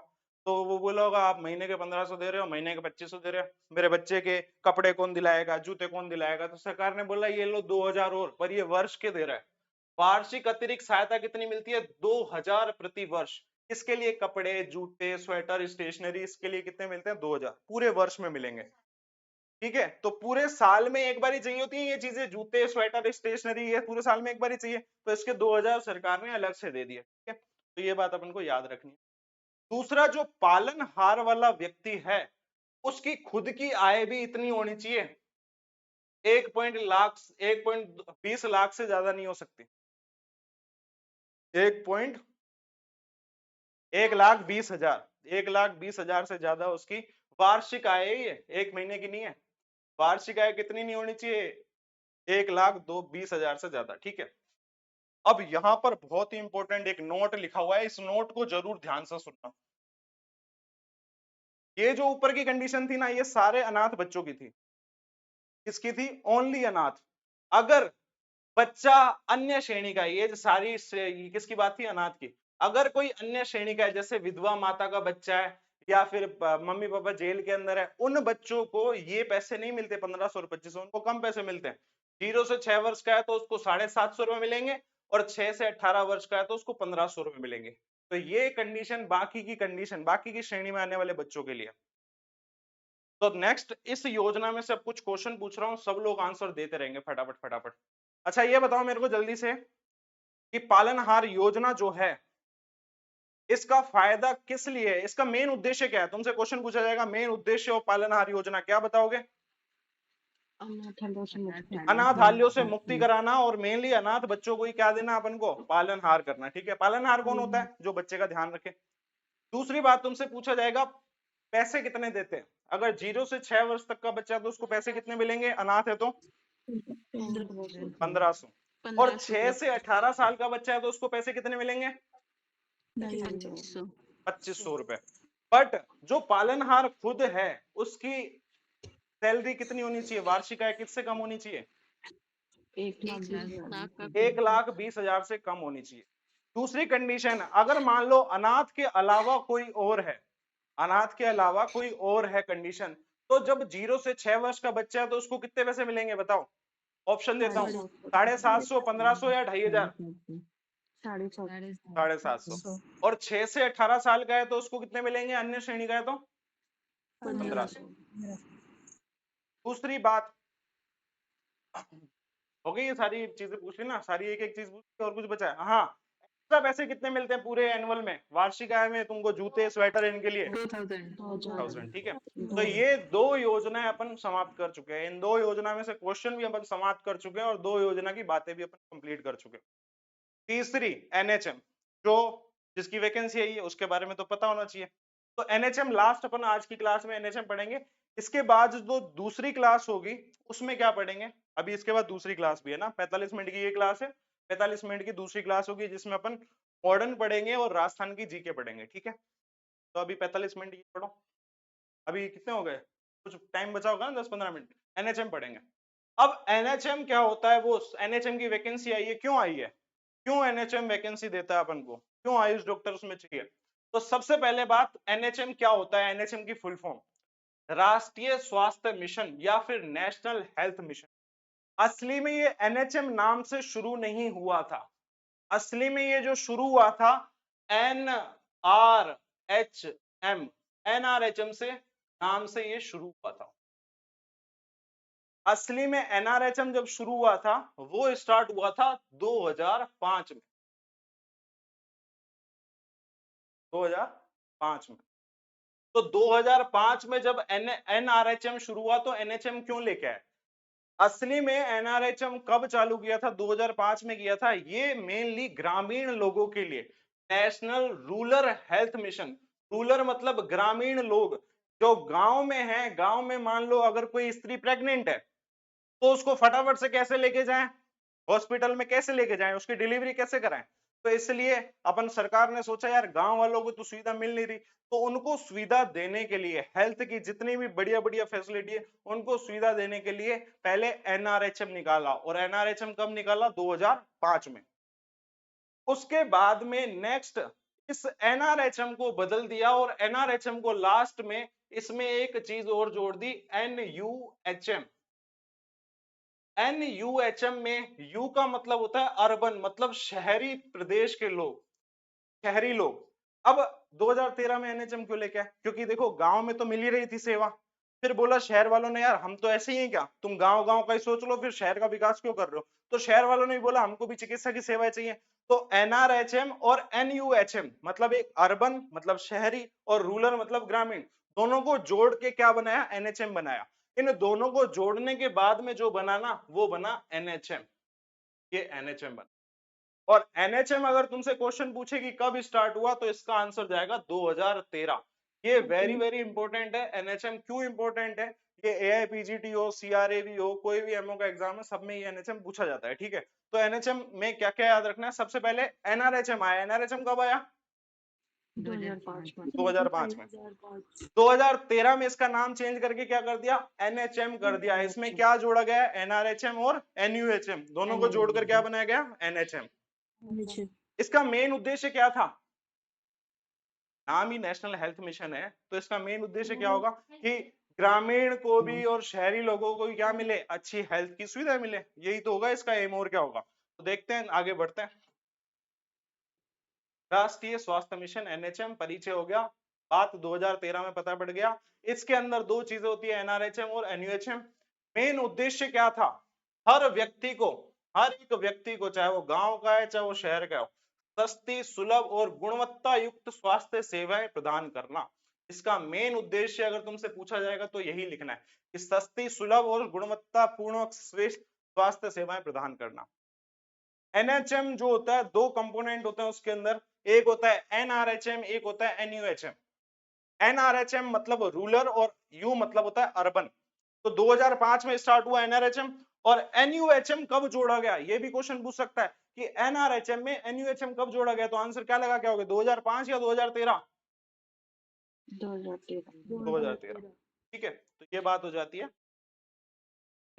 S1: तो वो बोला होगा आप महीने के 1500 दे रहे हो, महीने के 2500 दे रहे हो, मेरे बच्चे के कपड़े कौन दिलाएगा, जूते कौन दिलाएगा। तो सरकार ने बोला ये लो 2000 और, पर ये वर्ष के दे रहा है। वार्षिक अतिरिक्त सहायता कितनी मिलती है, 2000 प्रति वर्ष। इसके लिए कपड़े, जूते, स्वेटर, स्टेशनरी, इसके लिए कितने मिलते हैं, 2000 पूरे वर्ष में मिलेंगे। ठीक है, तो पूरे साल में एक बार ही चाहिए होती है ये चीजें, जूते, स्वेटर, स्टेशनरी, ये पूरे साल में एक बार ही चाहिए, तो इसके 2000 सरकार ने अलग से दे दिए। ठीक है, तो ये बात अपन को याद रखनी है। दूसरा, जो पालनहार वाला व्यक्ति है उसकी खुद की आय भी इतनी होनी चाहिए 1.20 लाख से ज्यादा नहीं हो सकती। 1,20,000 1,20,000 से ज्यादा उसकी वार्षिक आय है, ये एक महीने की नहीं है। वार्षिक आय कितनी नहीं होनी चाहिए? 1,20,000 से ज्यादा, ठीक है। अब यहां पर बहुत ही इंपॉर्टेंट एक नोट लिखा हुआ है, इस नोट को जरूर ध्यान से सुनना। ये जो ऊपर की कंडीशन थी ना, ये सारे अनाथ बच्चों की थी। किसकी थी? ओनली अनाथ। अगर बच्चा अन्य श्रेणी का, ये जो सारी किसकी बात थी? अनाथ की। अगर कोई अन्य श्रेणी का है, जैसे विधवा माता का बच्चा है या फिर मम्मी पापा जेल के अंदर है, उन बच्चों को ये पैसे नहीं मिलते 1500 और 2500, उनको कम पैसे मिलते हैं। 0 से 6 वर्ष का है तो उसको 750 रुपए मिलेंगे, और 6 से 18 वर्ष का है तो उसको 1500 रुपए मिलेंगे। तो ये कंडीशन बाकी की श्रेणी में आने वाले बच्चों के लिए। तो नेक्स्ट, इस योजना में से अब कुछ क्वेश्चन पूछ रहा हूं, सब लोग आंसर देते रहेंगे फटाफट फटाफट। अच्छा ये बताओ मेरे को जल्दी से कि पालनहार योजना जो है, इसका फायदा किस लिए है? इसका मेन उद्देश्य क्या है? तुमसे क्वेश्चन पूछा जाएगा, मेन उद्देश्य और पालनहार योजना, क्या बताओगे? अनाथालयों से मुक्ति कराना, और मेनली अनाथ बच्चों को ही क्या देना अपन को? पालनहार करना, ठीक है। पालनहार कौन होता है? जो बच्चे का ध्यान रखे। दूसरी बात तुमसे पूछा जाएगा, पैसे कितने देते हैं? अगर 0 से 6 वर्ष तक का बच्चा तो उसको पैसे कितने मिलेंगे? अनाथ है तो 1500। और 6 से 18 साल का बच्चा है तो उसको पैसे कितने मिलेंगे? 2500 रुपए। बट जो पालनहार खुद है, उसकी सैलरी कितनी होनी चाहिए? वार्षिक आय किससे कम होनी चाहिए? 1,20,000 से कम होनी चाहिए। दूसरी कंडीशन, अगर मान लो अनाथ के अलावा कोई और है, अनाथ के अलावा कोई और है कंडीशन, तो जब 0 से 6 वर्ष का बच्चा है तो उसको कितने पैसे मिलेंगे? बताओ, ऑप्शन देता हूँ, 750, 1500 या 2500? 750। और 6 से 18 साल का है तो उसको कितने मिलेंगे? अन्य श्रेणी का है तो 1500। दूसरी बात हो गई, ये सारी चीजें पूछ ली ना, सारी एक एक चीज पूछ ली, और कुछ बचा है? हाँ, एक्स्ट्रा पैसे कितने मिलते हैं पूरे एनुअल में, वार्षिक आय में तुमको? जूते, स्वेटर, इनके लिए 2000, ठीक है। तो ये दो योजनाएं अपन समाप्त कर चुके हैं। इन दो योजना में से क्वेश्चन भी अपन समाप्त कर चुके हैं, और दो योजना की बातें भी अपन कंप्लीट कर चुके हैं। तीसरी एनएचएम, जो जिसकी वैकेंसी आई है उसके बारे में तो पता होना चाहिए। तो एनएचएम लास्ट अपन आज की क्लास में एनएचएम पढ़ेंगे। इसके बाद जो दूसरी क्लास होगी उसमें क्या पढ़ेंगे? अभी इसके बाद दूसरी क्लास भी है ना, 45 मिनट की ये क्लास है, 45 मिनट की दूसरी क्लास होगी जिसमें अपन मॉडर्न पढ़ेंगे और राजस्थान की जीके पढ़ेंगे, ठीक है। तो अभी 45 मिनट ये पढ़ो। अभी कितने हो गए? कुछ टाइम बचा होगा ना, 10-15 मिनट। एनएचएम पढ़ेंगे। अब एनएचएम क्या होता है, वो एनएचएम की वैकेंसी आई है, क्यों आई है, क्यों एनएचएम वैकेंसी देता है अपन को, क्यों आयुष डॉक्टर उसमें चाहिए? तो सबसे पहले बात, एनएचएम क्या होता है? एनएचएम की फुल फॉर्म राष्ट्रीय स्वास्थ्य मिशन या फिर नेशनल हेल्थ मिशन। असली में ये एनएचएम नाम से शुरू नहीं हुआ था, असली में ये जो शुरू हुआ था एनआरएचएम, एनआरएचएम से नाम से ये शुरू हुआ था। असली में एनआरएचएम जब शुरू हुआ था वो स्टार्ट हुआ था 2005 में, 2005 में। तो 2005 में जब एनआरएचएम शुरू हुआ तो एनएचएम क्यों लेके आए? असली में एनआरएचएम कब चालू किया था? 2005 में किया था। ये मेनली ग्रामीण लोगों के लिए, national rural health mission. Rural मतलब ग्रामीण लोग जो गांव में हैं। गांव में मान लो अगर कोई स्त्री प्रेग्नेंट है तो उसको फटाफट से कैसे लेके जाएं, हॉस्पिटल में कैसे लेके जाएं, उसकी डिलीवरी कैसे कराएं। तो इसलिए अपन सरकार ने सोचा यार गांव वालों को तो सुविधा मिल नहीं रही, तो उनको सुविधा देने के लिए, हेल्थ की जितनी भी बढ़िया बढ़िया फैसिलिटी है उनको सुविधा देने के लिए पहले एनआरएचएम निकाला। और एनआरएचएम कब निकाला? 2005 में। उसके बाद में नेक्स्ट इस एनआरएचएम को बदल दिया और एनआरएचएम को लास्ट में इसमें एक चीज और जोड़ दी, एनयूएचएम। एनयूएचएम में यू का मतलब होता है अर्बन, मतलब शहरी प्रदेश के लोग, शहरी लोग। अब 2013 में एनएचएम क्यों लेके आए? क्योंकि देखो गांव में तो मिल ही रही थी सेवा, फिर बोला शहर वालों ने यार हम तो ऐसे ही हैं क्या, तुम गांव गांव का ही सोच लो, फिर शहर का विकास क्यों कर रहे हो? तो शहर वालों ने भी बोला हमको भी चिकित्सा की सेवाएं चाहिए। तो एनआरएचएम और एनयूएचएम मतलब एक अर्बन मतलब शहरी और रूरल मतलब ग्रामीण, दोनों को जोड़ के क्या बनाया? एनएचएम बनाया। इन दोनों को जोड़ने के बाद में जो बना ना वो बना NHM। ये NHM बना। और NHM अगर तुमसे क्वेश्चन पूछे कि कब स्टार्ट हुआ तो इसका आंसर जाएगा 2013। ये वेरी वेरी इंपॉर्टेंट है। NHM क्यों इंपॉर्टेंट है? ये AIPGT हो, CRA भी हो, कोई भी MO का एग्जाम है, सब में ये NHM पूछा जाता है। ठीक है, तो NHM में क्या क्या याद रखना है? सबसे पहले NRHM आया। NRHM कब आया?
S3: 2005 में
S1: 2005 में। 2013 में इसका नाम चेंज करके क्या कर दिया? NHM कर दिया। इसमें क्या जोड़ा गया? NRHM और NUHM दोनों को जोड़कर क्या बनाया गया? NHM। इसका मेन उद्देश्य क्या था? नाम ही नेशनल हेल्थ मिशन है, तो इसका मेन उद्देश्य क्या होगा कि ग्रामीण को भी और शहरी लोगों को भी क्या मिले? अच्छी हेल्थ की सुविधा मिले। यही तो होगा इसका एम। और क्या होगा? तो देखते हैं, आगे बढ़ते हैं। राष्ट्रीय स्वास्थ्य मिशन NHM परिचय हो गया, बात 2013 में पता पड़ गया। इसके अंदर दो चीजें होती है, NRHM और NUHM। मेन उद्देश्य क्या था? हर व्यक्ति को, हर एक व्यक्ति को, चाहे वो गांव का है चाहे वो शहर का हो, सस्ती, सुलभ और गुणवत्ता युक्त स्वास्थ्य सेवाएं प्रदान करना। इसका मेन उद्देश्य अगर तुमसे पूछा जाएगा तो यही लिखना है कि सस्ती, सुलभ और गुणवत्तापूर्ण श्रेष्ठ स्वास्थ्य सेवाएं प्रदान करना। NHM जो होता है, दो कंपोनेंट होते हैं उसके अंदर, एक होता है NRHM, एक होता है NUHM। NRHM मतलब रूरल और U मतलब होता है अर्बन। तो 2005 में स्टार्ट हुआ NRHM। और NUHM कब जोड़ा गया? ये भी क्वेश्चन पूछ सकता है कि NRHM में NUHM कब जोड़ा गया, तो आंसर क्या लगा, क्या होगा? 2005 या 2013? 2013। ठीक है, तो ये बात हो जाती है।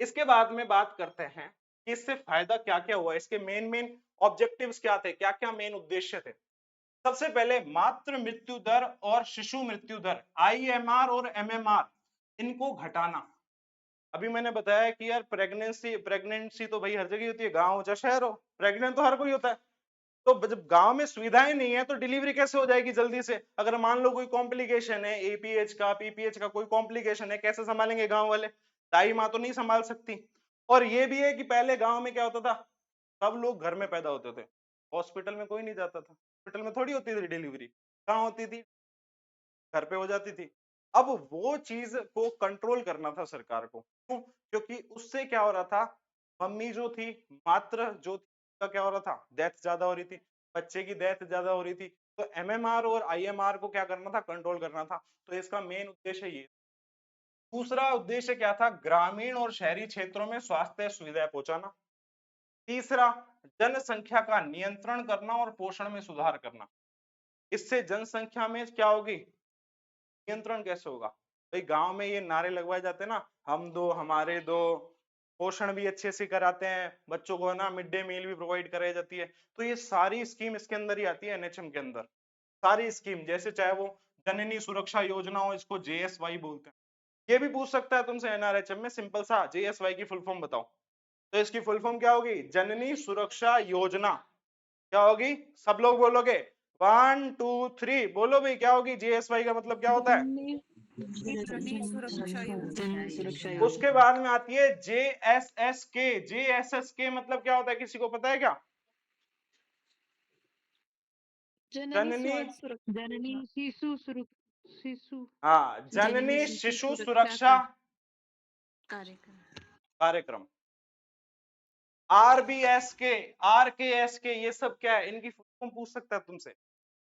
S1: इसके बाद में बात करते हैं कि इससे फायदा क्या क्या हुआ, इसके मेन ऑब्जेक्टिव्स क्या थे, क्या क्या मेन उद्देश्य थे। सबसे पहले मातृ मृत्यु दर और शिशु मृत्यु दर, IMR और MMR, इनको घटाना। अभी मैंने बताया कि यार प्रेगनेंसी तो भाई हर जगह होती है, गांव हो चाहे शहर हो, प्रेग्नेंट तो हर कोई होता है। तो जब गांव में सुविधाएं नहीं है तो डिलीवरी कैसे हो जाएगी जल्दी से? अगर मान लो कोई कॉम्प्लिकेशन है, APH का, PPH का कोई कॉम्प्लिकेशन है, कैसे संभालेंगे गांव वाले? दाई माँ तो नहीं संभाल सकती। और ये भी है कि पहले गांव में क्या होता था, सब लोग घर में पैदा होते थे, हॉस्पिटल में कोई नहीं जाता था। हॉस्पिटल में थोड़ी होती थी डिलीवरी, कहाँ होती थी? घर पे हो जाती थी। अब वो चीज को कंट्रोल करना था सरकार को। क्यों? क्योंकि उससे क्या हो रहा था, मम्मी जो थी, मात्र जो थी, का क्या हो रहा था? डेथ ज्यादा हो रही थी, बच्चे की डेथ ज्यादा हो रही थी। तो MMR और IMR को क्या करना था? कंट्रोल करना था। तो इसका मेन उद्देश्य ये। दूसरा उद्देश्य क्या था? ग्रामीण और शहरी क्षेत्रों में स्वास्थ्य सुविधाएं पहुंचाना। तीसरा, जनसंख्या का नियंत्रण करना और पोषण में सुधार करना। इससे जनसंख्या में क्या होगी? नियंत्रण कैसे होगा? भाई गांव में ये नारे लगवाए जाते हैं ना, हम दो हमारे दो, पोषण भी अच्छे से कराते हैं, बच्चों को है ना मिड डे मील भी प्रोवाइड कराई जाती है। तो ये सारी स्कीम इसके अंदर ही आती है NHM के अंदर। सारी स्कीम, जैसे चाहे वो जननी सुरक्षा योजना हो, इसको JSY बोलते हैं। ये भी पूछ सकता है तुमसे NRHM में, सिंपल सा, JSY की फुल फॉर्म बताओ। तो इसकी फुल फॉर्म क्या होगी? जननी सुरक्षा योजना। क्या होगी? सब लोग बोलोगे, 1 2 3 बोलो भाई, क्या होगी? JSY का मतलब क्या होता है? उसके बाद में आती है JSSK। JSSK मतलब क्या होता है, किसी को पता है क्या? जननी
S3: शिशु
S1: हाँ, जननी शिशु सुरक्षा कार्यक्रम। RBSK ये सब क्या है? इनकी फुल फॉर्म पूछ सकता है तुमसे।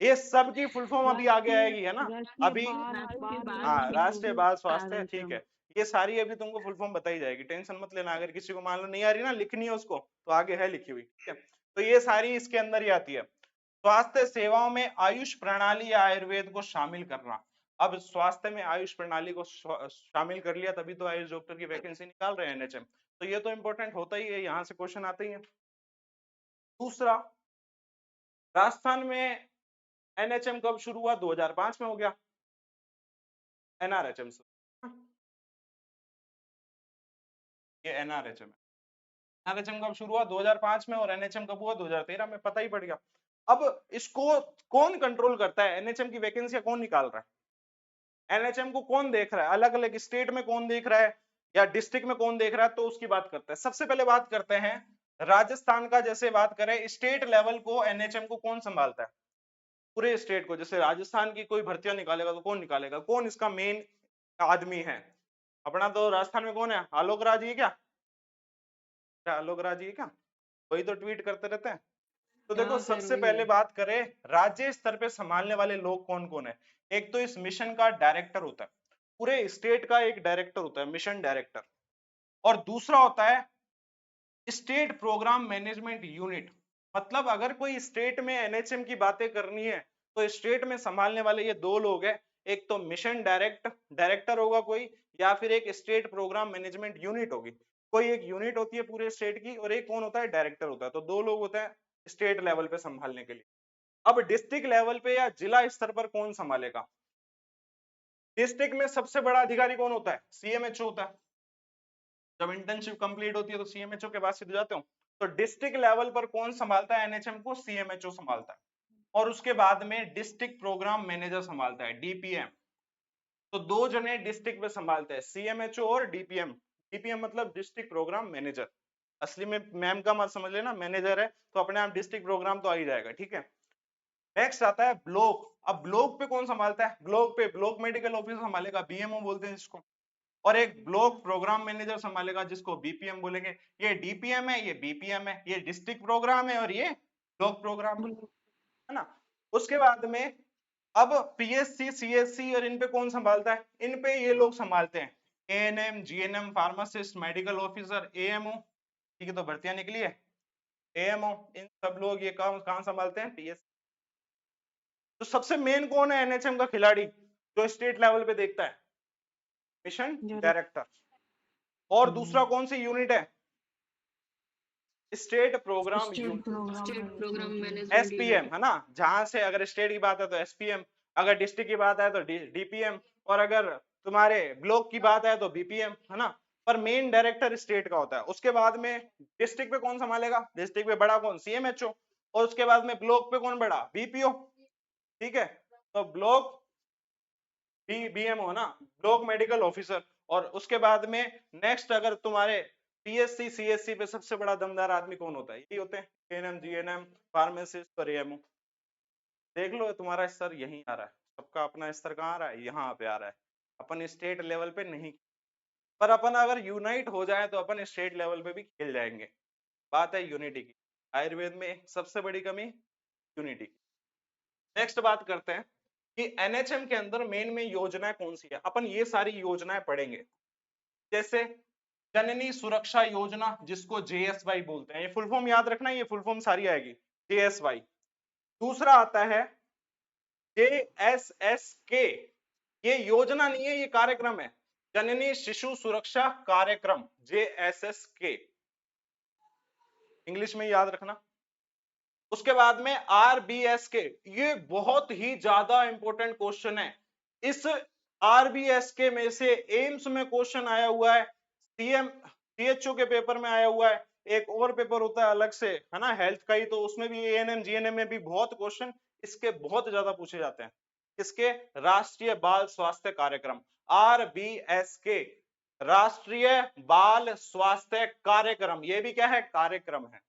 S1: ये सब की फुल फॉर्म अभी आगे आएगी, है ना? अभी हाँ, राष्ट्रीय बाल स्वास्थ्य, ठीक है। ये सारी अभी तुमको फुल फॉर्म बताई जाएगी, टेंशन मत लेना। अगर किसी को मान लो नहीं आ रही ना, लिखनी है उसको, तो आगे है लिखी हुई, ठीक है। तो ये सारी इसके अंदर ही आती है। स्वास्थ्य सेवाओं में आयुष प्रणाली या आयुर्वेद को शामिल करना। अब स्वास्थ्य में आयुष प्रणाली को शामिल कर लिया, तभी तो आयुष डॉक्टर की वैकेंसी निकाल रहे हैं NHM। तो ये तो इंपॉर्टेंट होता ही है, यहाँ से क्वेश्चन आते ही है। दूसरा, राजस्थान में NHM कब शुरू हुआ? 2005 में हो गया। NRHM से, ये NRHM है। NRHM कब शुरू हुआ? 2005 में। और NHM कब हुआ? 2013 में। पता ही पड़ गया। अब इसको कौन कंट्रोल करता है? NHM की वैकेंसी कौन निकाल रहा है? NHM को कौन देख रहा है? अलग अलग स्टेट में कौन देख रहा है या डिस्ट्रिक्ट में कौन देख रहा है? तो उसकी बात करते हैं। सबसे पहले बात करते हैं राजस्थान का। जैसे बात करें स्टेट लेवल को, NHM को कौन संभालता है? पूरे स्टेट को। जैसे राजस्थान की कोई भर्तियां निकालेगा तो कौन निकालेगा? कौन इसका मेन आदमी है? अपना तो राजस्थान में कौन है, आलोक राज ही है क्या? आलोक राज ही है क्या? वही तो ट्वीट करते रहते हैं। तो देखो
S3: हाँ सर
S1: सबसे
S3: वही
S1: पहले
S3: है।
S1: बात करें राज्य स्तर पे संभालने वाले लोग कौन कौन है। एक तो इस मिशन का डायरेक्टर होता है, पूरे स्टेट का एक डायरेक्टर होता है मिशन डायरेक्टर, और दूसरा होता है स्टेट प्रोग्राम मैनेजमेंट यूनिट। मतलब अगर कोई स्टेट में एनएचएम की बातें करनी है तो स्टेट में संभालने वाले ये दो लोग हैं, एक तो मिशन डायरेक्टर होगा कोई, या फिर एक स्टेट प्रोग्राम मैनेजमेंट यूनिट होगी। कोई एक यूनिट होती है पूरे स्टेट की, और एक कौन होता है, डायरेक्टर होता है। तो दो लोग होते हैं स्टेट लेवल पे संभालने के लिए। अब डिस्ट्रिक्ट लेवल पे या जिला स्तर पर कौन संभालेगा? डिस्ट्रिक्ट में सबसे बड़ा अधिकारी कौन होता है? सीएमएचओ होता है। जब इंटर्नशिप कंप्लीट होती है तो सीएमएचओ के पास सीधे जाते हो। तो डिस्ट्रिक्ट लेवल पर कौन संभालता है एनएचएम को? सीएमएचओ संभालता है। और उसके बाद में डिस्ट्रिक्ट प्रोग्राम मैनेजर संभालता है, डीपीएम। तो दो जने डिस्ट्रिक्ट में संभालते हैं, सीएमएचओ और डीपीएम। डीपीएम मतलब डिस्ट्रिक्ट प्रोग्राम मैनेजर। असली में मैम का मत समझ लेना, मैनेजर है तो अपने आप डिस्ट्रिक्ट प्रोग्राम तो आ ही जाएगा, ठीक है। नेक्स्ट आता है ब्लॉक। अब ब्लॉक पे कौन संभालता है? ब्लॉक पे ब्लॉक मेडिकल ऑफिसर संभालेगा, बीएमओ बोलते हैं जिसको। और एक ब्लॉक प्रोग्राम मैनेजर संभालेगा जिसको बीपीएम बोलेंगे। ये डीपीएम है, ये बीपीएम है, ये डिस्ट्रिक्ट प्रोग्राम है और ये ब्लॉक प्रोग्राम है ना। उसके बाद में अब पीएससी सीएससी और इन पे कौन संभालता है? इन पे ये लोग संभालते हैं, ANM GNM pharmacist medical officer AMO, ठीक है तो भर्तियां निकली है, एएमओ, इन सब लोग ये काम कहां संभालते हैं? पीएससी। तो सबसे मेन कौन है एनएचएम का खिलाड़ी जो स्टेट लेवल पे देखता है? Mission director. और दूसरा कौन सी यूनिट है? State programme unit,
S3: state programme management
S1: SPM है ना। जहां से अगर स्टेट की बात है तो एसपीएम, अगर डिस्ट्रिक्ट की बात है तो डीपीएम, और अगर तुम्हारे ब्लॉक की बात है तो बीपीएम, है ना। पर मेन डायरेक्टर स्टेट का होता है। उसके बाद में डिस्ट्रिक्ट पे कौन संभालेगा? डिस्ट्रिक्ट पे बड़ा कौन? सीएमएचओ। और उसके बाद में ब्लॉक पे कौन बड़ा? बीपीओ, ठीक है। तो ब्लॉक बीएमओ ना, ब्लॉक मेडिकल ऑफिसर। और उसके बाद में नेक्स्ट अगर तुम्हारे पीएससी सीएससी पे सबसे बड़ा दमदार आदमी कौन होता है? यही होते हैं, एएनएम जीएनएम फार्मासिस्ट और एएमओ। देख लो तुम्हारा स्तर यहीं आ रहा है, सबका अपना स्तर कहाँ आ रहा है? यहाँ पे आ रहा है। अपन स्टेट लेवल पे नहीं, पर अपन अगर यूनाइट हो जाए तो अपन स्टेट लेवल पे भी खेल जाएंगे। बात है यूनिटी की। आयुर्वेद में सबसे बड़ी कमी यूनिटी। नेक्स्ट बात करते हैं कि एनएचएम के अंदर मेन में योजनाएं कौन सी है। अपन ये सारी योजनाएं पढ़ेंगे, जैसे जननी सुरक्षा योजना जिसको जेएसवाई बोलते हैं। ये फुल फॉर्म याद रखना, ये फुल फॉर्म सारी आएगी, जेएसवाई। दूसरा आता है जेएसएसके, ये योजना नहीं है, ये कार्यक्रम है, जननी शिशु सुरक्षा कार्यक्रम, जेएसएसके, इंग्लिश में याद रखना। उसके बाद में आरबीएसके, ये बहुत ही ज्यादा इंपॉर्टेंट क्वेश्चन है। इस आरबीएसके में से एम्स में क्वेश्चन आया हुआ है, सीएचओ के पेपर में आया हुआ है, एक और पेपर होता है अलग से, है ना, हेल्थ का ही, तो उसमें भी एएनएम जीएनएम में भी बहुत क्वेश्चन इसके बहुत ज्यादा पूछे जाते हैं। इसके राष्ट्रीय बाल स्वास्थ्य कार्यक्रम, आरबीएसके, राष्ट्रीय बाल स्वास्थ्य कार्यक्रम, ये भी क्या है? कार्यक्रम है।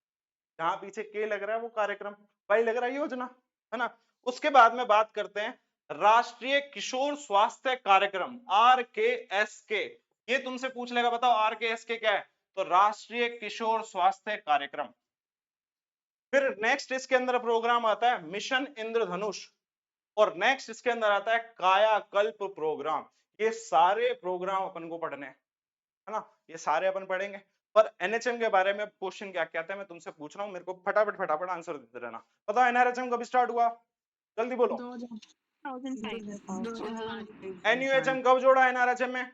S1: जहां पीछे के लग रहा है वो कार्यक्रम, वाई लग रहा है योजना, है ना। उसके बाद में बात करते हैं राष्ट्रीय किशोर स्वास्थ्य कार्यक्रम, आरकेएसके। ये तुमसे पूछ लेगा, बताओ आरकेएसके क्या है? तो राष्ट्रीय किशोर स्वास्थ्य कार्यक्रम। फिर नेक्स्ट इसके अंदर प्रोग्राम आता है मिशन इंद्रधनुष, और नेक्स्ट इसके अंदर आता है कायाकल्प प्रोग्राम। ये सारे प्रोग्राम अपन को पढ़ने हैं, है ना, ये सारे अपन पढ़ेंगे। पर एनएचएम के बारे में क्वेश्चन क्या क्या आता है मैं तुमसे पूछ रहा हूँ, मेरे को फटाफट फटाफट आंसर देते रहना। बताओ एनआरएचएम कब स्टार्ट हुआ? जल्दी बोलो।
S3: 2005
S1: एनयूएचएम कब जोड़ा एनआरएचएम में?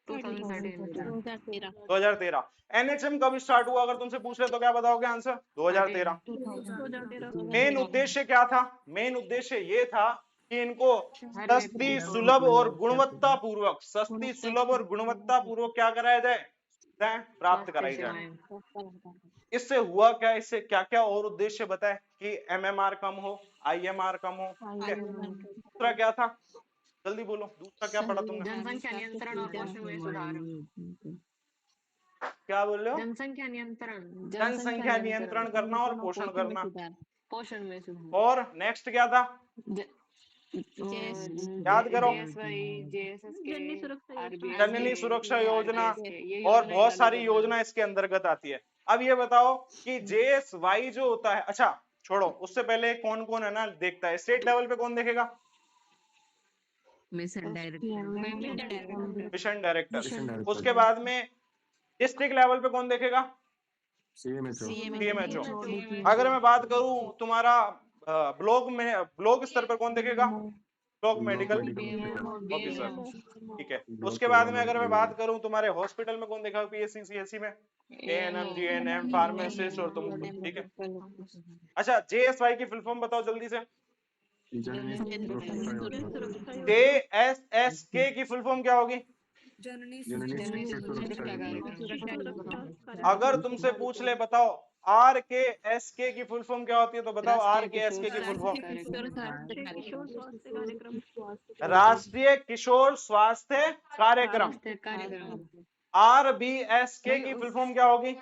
S3: 2013
S1: 2013। एनएचएम कब स्टार्ट हुआ अगर तुमसे पूछ ले तो क्या बताओगे आंसर? 2013।
S3: 2013
S1: मेन उद्देश्य क्या था? मेन उद्देश्य ये था कि इनको सस्ती सुलभ और गुणवत्ता पूर्वक, सस्ती सुलभ और गुणवत्ता पूर्वक क्या कराया जाए? प्राप्त कराई जाए। इससे हुआ क्या? इससे क्या क्या और उद्देश्य बताए? कि एमएमआर कम हो, आईएमआर कम हो, ठीक है। दूसरा क्या था? जल्दी बोलो, दूसरा क्या पढ़ा तुमने?
S3: जनसंख्या नियंत्रण और पोषण में सुधार।
S1: क्या बोल रहे हो?
S3: जनसंख्या नियंत्रण,
S1: जनसंख्या नियंत्रण करना और पोषण करना।
S3: पोषण में सुधार।
S1: और नेक्स्ट क्या था? याद करो, जननी सुरक्षा योजना और बहुत सारी योजना इसके अंतर्गत आती है। अब ये बताओ कि JSY जो होता है, अच्छा छोड़ो, उससे पहले कौन कौन है ना देखता है, स्टेट लेवल पे कौन देखेगा?
S3: Mission
S1: mission director. उसके बाद में डिस्ट्रिक्ट लेवल पे कौन देखेगा? CMHO। अगर मैं बात करूं तुम्हारा ब्लॉक में, ब्लॉक स्तर पर कौन देखेगा? ब्लॉक मेडिकल ऑफिसर, ठीक है। उसके बाद में अगर मैं बात करूं तुम्हारे हॉस्पिटल में कौन देखेगा? PSC CSC में ANM GNM फार्मासिस्ट और तुम, ठीक है। अच्छा JSY की फुल फॉर्म बताओ जल्दी से। JSSK की फुल फॉर्म क्या होगी? अगर तुमसे पूछ ले बताओ RKSK की फुल फॉर्म क्या होती है, तो बताओ RKSK की फुल फॉर्म। राष्ट्रीय किशोर स्वास्थ्य कार्यक्रम। RBSK की फुल फॉर्म क्या होगी?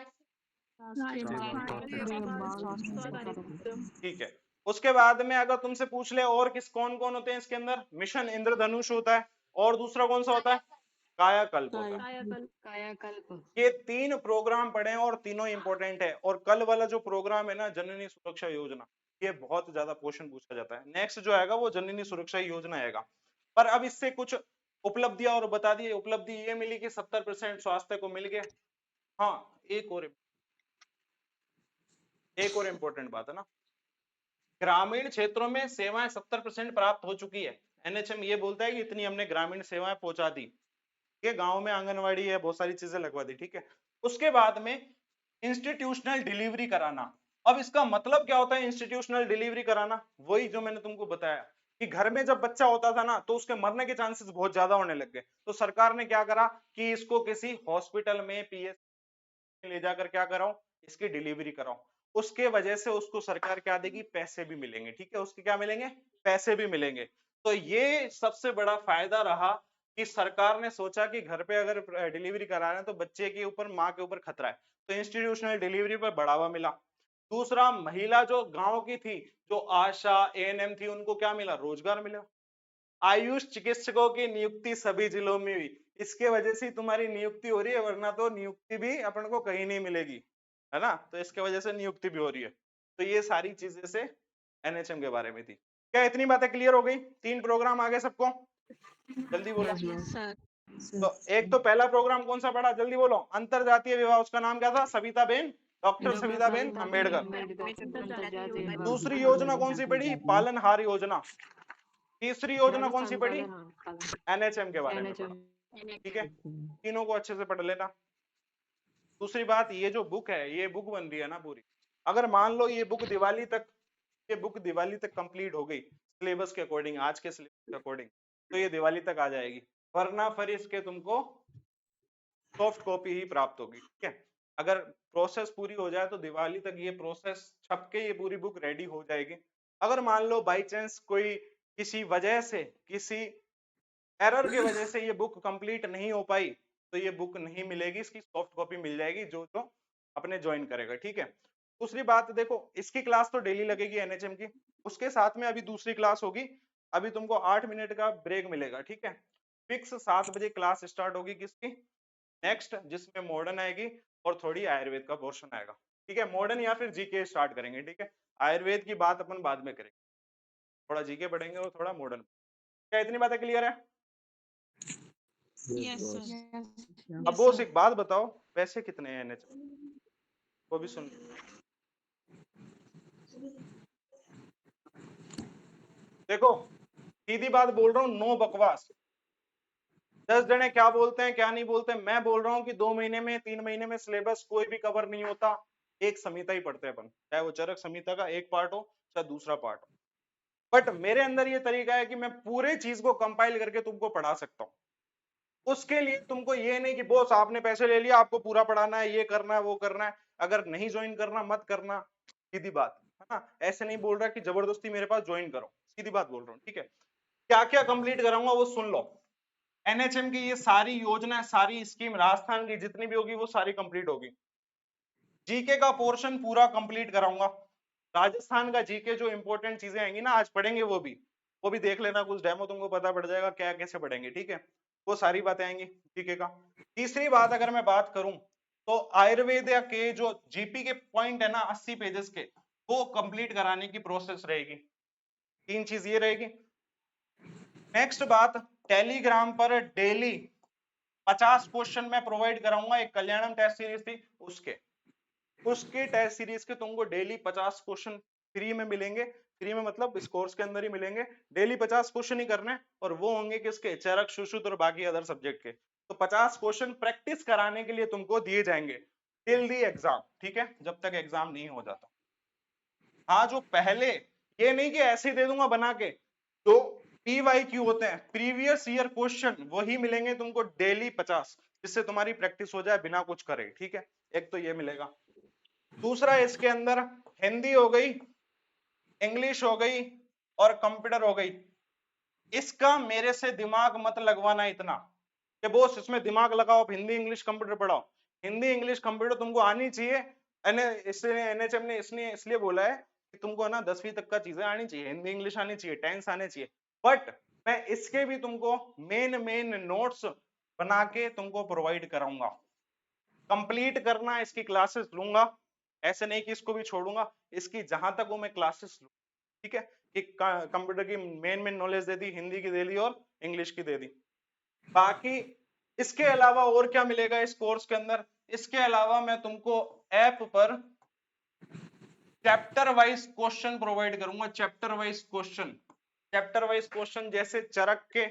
S1: ठीक है। उसके बाद में अगर तुमसे पूछ ले और किस कौन कौन होते हैं इसके अंदर, मिशन इंद्रधनुष होता है, और दूसरा कौन सा होता है? कायाकल्प होता है। ये 3 प्रोग्राम पढ़े हैं और तीनों इंपॉर्टेंट है। और कल वाला जो प्रोग्राम है ना, जननी सुरक्षा योजना, ये बहुत ज्यादा क्वेश्चन पूछा जाता है। नेक्स्ट जो आएगा वो जननी सुरक्षा योजना आएगा। पर अब इससे कुछ उपलब्धियां और बता दी। उपलब्धि ये मिली कि 70% स्वास्थ्य को मिल गया। हाँ, एक और इम्पोर्टेंट बात है ना, ग्रामीण क्षेत्रों में सेवाएं 70% प्राप्त हो चुकी है। NHM ये बोलता है कि इतनी हमने ग्रामीण सेवाएं पहुंचा दी, ये गांव में आंगनवाड़ी है, बहुत सारी चीजें लगवा दी, ठीक है। उसके बाद में इंस्टीट्यूशनल डिलीवरी कराना। अब इसका मतलब क्या होता है इंस्टीट्यूशनल डिलीवरी कराना? वही जो मैंने तुमको बताया कि घर में जब बच्चा होता था ना, तो उसके मरने के चांसेस बहुत ज्यादा होने लग गए। तो सरकार ने क्या करा कि इसको किसी हॉस्पिटल में PSC ले जाकर क्या कराओ, इसकी डिलीवरी कराओ। उसके वजह से उसको सरकार क्या देगी? पैसे भी मिलेंगे, ठीक है। उसके क्या मिलेंगे? पैसे भी मिलेंगे। तो ये सबसे बड़ा फायदा रहा कि सरकार ने सोचा कि घर पे अगर डिलीवरी करा रहे हैं तो बच्चे के ऊपर, माँ के ऊपर खतरा है, तो इंस्टीट्यूशनल डिलीवरी पर बढ़ावा मिला। दूसरा, महिला जो गांव की थी, जो आशा ANM थी, उनको क्या मिला? रोजगार मिला। आयुष चिकित्सकों की नियुक्ति सभी जिलों में हुई। इसके वजह से तुम्हारी नियुक्ति हो रही है, वरना तो नियुक्ति भी अपन को कहीं नहीं मिलेगी, है ना। तो इसके वजह से नियुक्ति भी हो रही है। तो ये सारी चीजें से NHM के बारे में थी। क्या इतनी बातें क्लियर हो गई? 3 प्रोग्राम आ गए सबको? जल्दी बोलो। तो एक तो पहला प्रोग्राम कौन सा पढ़ा, जल्दी बोलो? अंतर जातीय विवाह, उसका नाम क्या था? सविताबेन, डॉक्टर सविताबेन अम्बेडकर। दूसरी योजना कौन सी पढ़ी? पालनहार योजना। तीसरी योजना कौन सी पढ़ी? NHM के बारे में पढ़ा, ठीक है। तीनों को अच्छे से पढ़ लेना। दूसरी बात, ये जो बुक है, ये बुक बन रही है ना पूरी, अगर मान लो ये बुक दिवाली तक कंप्लीट हो गई सिलेबस के अकॉर्डिंग, आज के सिलेबस के अकॉर्डिंग, तो ये दिवाली तक आ जाएगी। वरना फिर इसके तुमको सॉफ्ट कॉपी ही प्राप्त होगी, ठीक है। अगर प्रोसेस पूरी हो जाए तो दिवाली तक ये प्रोसेस छप के ये पूरी बुक रेडी हो जाएगी। अगर मान लो बाई चांस कोई किसी वजह से, किसी एरर की वजह से ये बुक कंप्लीट नहीं हो पाई, तो ये बुक नहीं मिलेगी, इसकी सॉफ्ट कॉपी मिल जाएगी जो जो अपने ज्वाइन करेगा, ठीक है। दूसरी बात देखो, इसकी क्लास तो डेली लगेगी NHM की, उसके साथ में अभी दूसरी क्लास होगी। अभी तुमको 8 मिनट का ब्रेक मिलेगा, ठीक है। फिक्स 7 बजे क्लास स्टार्ट होगी किसकी? नेक्स्ट, जिसमें मॉडर्न आएगी और थोड़ी आयुर्वेद का पोर्शन आएगा, ठीक है। मॉडर्न या फिर जीके स्टार्ट करेंगे, ठीक है। आयुर्वेद की बात अपन बाद में करेंगे, थोड़ा जीके पढ़ेंगे और थोड़ा मॉडर्न। क्या इतनी बातें क्लियर है? अब वो एक बात बताओ, पैसे कितने हैं NHM? वो भी सुन। देखो सीधी बात बोल रहा हूँ, नो बकवास। 10 जने क्या बोलते हैं क्या नहीं बोलते, मैं बोल रहा हूँ कि 2 महीने में 3 महीने में सिलेबस कोई भी कवर नहीं होता। एक संहिता ही पढ़ते हैं अपन, चाहे वो चरक संहिता का एक पार्ट हो चाहे दूसरा पार्ट हो। बट मेरे अंदर ये तरीका है कि मैं पूरे चीज को कंपाइल करके तुमको पढ़ा सकता हूँ। उसके लिए तुमको ये नहीं कि बॉस आपने पैसे ले लिया, आपको पूरा पढ़ाना है, ये करना है, वो करना है, अगर नहीं ज्वाइन करना मत करना, सीधी बात है ना। ऐसे नहीं बोल रहा कि जबरदस्ती मेरे पास ज्वाइन करो, सीधी बात बोल रहा हूँ, ठीक है। क्या क्या कंप्लीट कराऊंगा वो सुन लो। NHM की ये सारी योजना, सारी स्कीम राजस्थान की जितनी भी होगी वो सारी कंप्लीट होगी। जीके का पोर्शन पूरा कंप्लीट कराऊंगा। राजस्थान का जीके जो इंपॉर्टेंट चीजें आएंगी ना, आज पढ़ेंगे वो भी, वो भी देख लेना, कुछ डेमो तुमको पता पड़ जाएगा क्या कैसे पढ़ेंगे, ठीक है, वो सारी बातें आएंगी, ठीक है का। तीसरी बात अगर मैं बात करूं तो आयुर्वेदा के जो जीपी के पॉइंट है ना 80 पेजेस के, वो कंप्लीट कराने की प्रोसेस रहेगी। तीन चीज ये रहेगी। नेक्स्ट बात, टेलीग्राम पर डेली 50 क्वेश्चन मैं प्रोवाइड कराऊंगा, एक कल्याणम टेस्ट सीरीज थी उसके टेस्ट सीरीज के तुमको डेली 50 क्वेश्चन फ्री में मिलेंगे। फ्री में मतलब इस कोर्स के अंदर ही मिलेंगे, डेली 50 क्वेश्चन ही करने, और वो होंगे किसके, चरक, सुश्रुत और बाकी अदर सब्जेक्ट के। तो 50 क्वेश्चन प्रैक्टिस कराने के लिए तुमको दिए जाएंगे टिल दी एग्जाम, ठीक है, जब तक एग्जाम नहीं हो जाता। हाँ, जो पहले, ये नहीं कि ऐसे ही दे दूंगा बना के, तो PYQ होते हैं, प्रीवियस ईयर क्वेश्चन, वही मिलेंगे तुमको डेली 50, जिससे तुम्हारी प्रैक्टिस हो जाए बिना कुछ करे, ठीक है, एक तो ये मिलेगा। दूसरा, इसके अंदर हिंदी हो गई, इंग्लिश हो गई और कंप्यूटर हो गई। इसका मेरे से दिमाग मत लगवाना इतना कि बॉस इसमें दिमाग लगाओ, हिंदी इंग्लिश कंप्यूटर पढ़ाओ। हिंदी इंग्लिश कंप्यूटर तुमको आनी चाहिए। एनएचएम ने इसलिए बोला है कि तुमको ना 10वीं तक का चीजें आनी चाहिए, हिंदी इंग्लिश आनी चाहिए, टेंस आने चाहिए, बट मैं इसके भी तुमको मेन नोट्स बना के तुमको प्रोवाइड कराऊंगा। कंप्लीट करना, इसकी क्लासेस लूंगा, ऐसे नहीं कि इसको भी छोड़ूंगा, इसकी जहां तक वो मैं क्लासेस लूँ, ठीक है, कि कंप्यूटर की मेन नॉलेज दे दी, हिंदी की दे दी और इंग्लिश की दे दी। बाकी इसके अलावा और क्या मिलेगा इस कोर्स के अंदर, इसके अलावा मैं तुमको ऐप पर चैप्टर वाइज क्वेश्चन प्रोवाइड करूंगा, चैप्टर वाइज क्वेश्चन जैसे चरक के,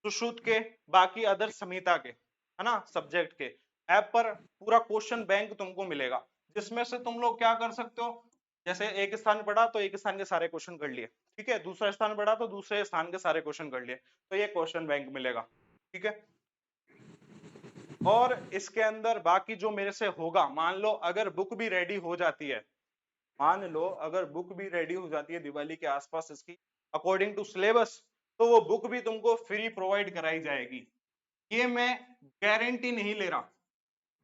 S1: सुश्रुत के, बाकी अदर संहिता के, है ना, सब्जेक्ट के। ऐप पर पूरा क्वेश्चन बैंक तुमको मिलेगा, जिसमें से तुम लोग क्या कर सकते हो, जैसे एक स्थान पढ़ा तो एक स्थान के सारे क्वेश्चन कर लिए, ठीक है, दूसरा स्थान पढ़ा तो दूसरे स्थान के सारे क्वेश्चन कर लिए, तो ये क्वेश्चन बैंक मिलेगा, ठीक है। और इसके अंदर बाकी जो मेरे से होगा, मान लो अगर बुक भी रेडी हो जाती है, मान लो अगर बुक भी रेडी हो जाती है दिवाली के आसपास इसकी अकॉर्डिंग टू सिलेबस, तो वो बुक भी तुमको फ्री प्रोवाइड कराई जाएगी। ये मैं गारंटी नहीं ले रहा,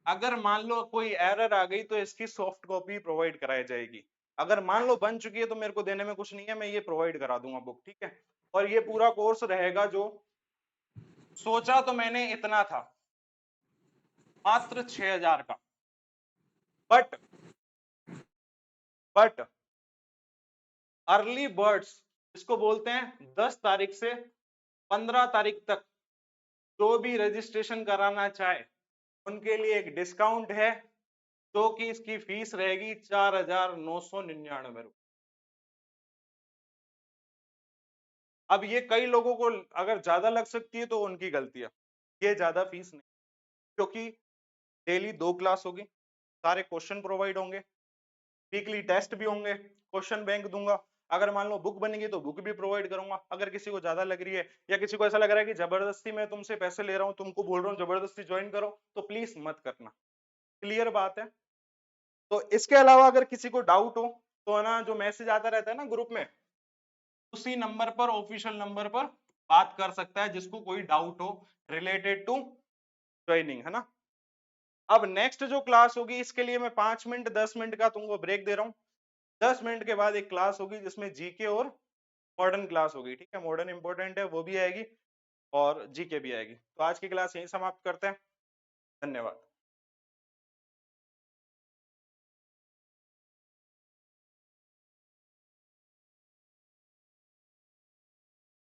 S1: अगर मान लो कोई एरर आ गई तो इसकी सॉफ्ट कॉपी प्रोवाइड कराई जाएगी। अगर मान लो बन चुकी है तो मेरे को देने में कुछ नहीं है, मैं ये प्रोवाइड करा दूंगा बुक, ठीक है। और ये पूरा कोर्स रहेगा, जो सोचा तो मैंने इतना था, मात्र 6000 का, बट अर्ली बर्ड्स इसको बोलते हैं, 10 तारीख से 15 तारीख तक जो भी रजिस्ट्रेशन कराना चाहे उनके लिए एक डिस्काउंट है, जो कि इसकी फीस रहेगी 4999 रुपए। अब ये कई लोगों को अगर ज्यादा लग सकती है तो उनकी गलती है, ये ज्यादा फीस नहीं, क्योंकि डेली 2 क्लास होगी, सारे क्वेश्चन प्रोवाइड होंगे, वीकली टेस्ट भी होंगे, क्वेश्चन बैंक दूंगा, अगर मान लो बुक बनेगी तो बुक भी प्रोवाइड करूंगा। अगर किसी को ज्यादा लग रही है या किसी को ऐसा लग रहा है कि जबरदस्ती मैं तुमसे पैसे ले रहा हूं, तुमको बोल रहा हूँ जबरदस्ती ज्वाइन करो, तो प्लीज मत करना, क्लियर बात है। तो इसके अलावा अगर किसी को डाउट हो तो है ना, जो मैसेज आता रहता है ना ग्रुप में, उसी नंबर पर, ऑफिशियल नंबर पर बात कर सकता है जिसको कोई डाउट हो रिलेटेड टू ज्वाइनिंग, है ना। अब नेक्स्ट जो क्लास होगी इसके लिए मैं 5 मिनट 10 मिनट का तुमको ब्रेक दे रहा हूँ। 10 मिनट के बाद एक क्लास होगी जिसमें जीके और मॉडर्न क्लास होगी, ठीक है, मॉडर्न इंपॉर्टेंट है वो भी आएगी और जीके भी आएगी। तो आज की क्लास यहीं समाप्त करते हैं, धन्यवाद।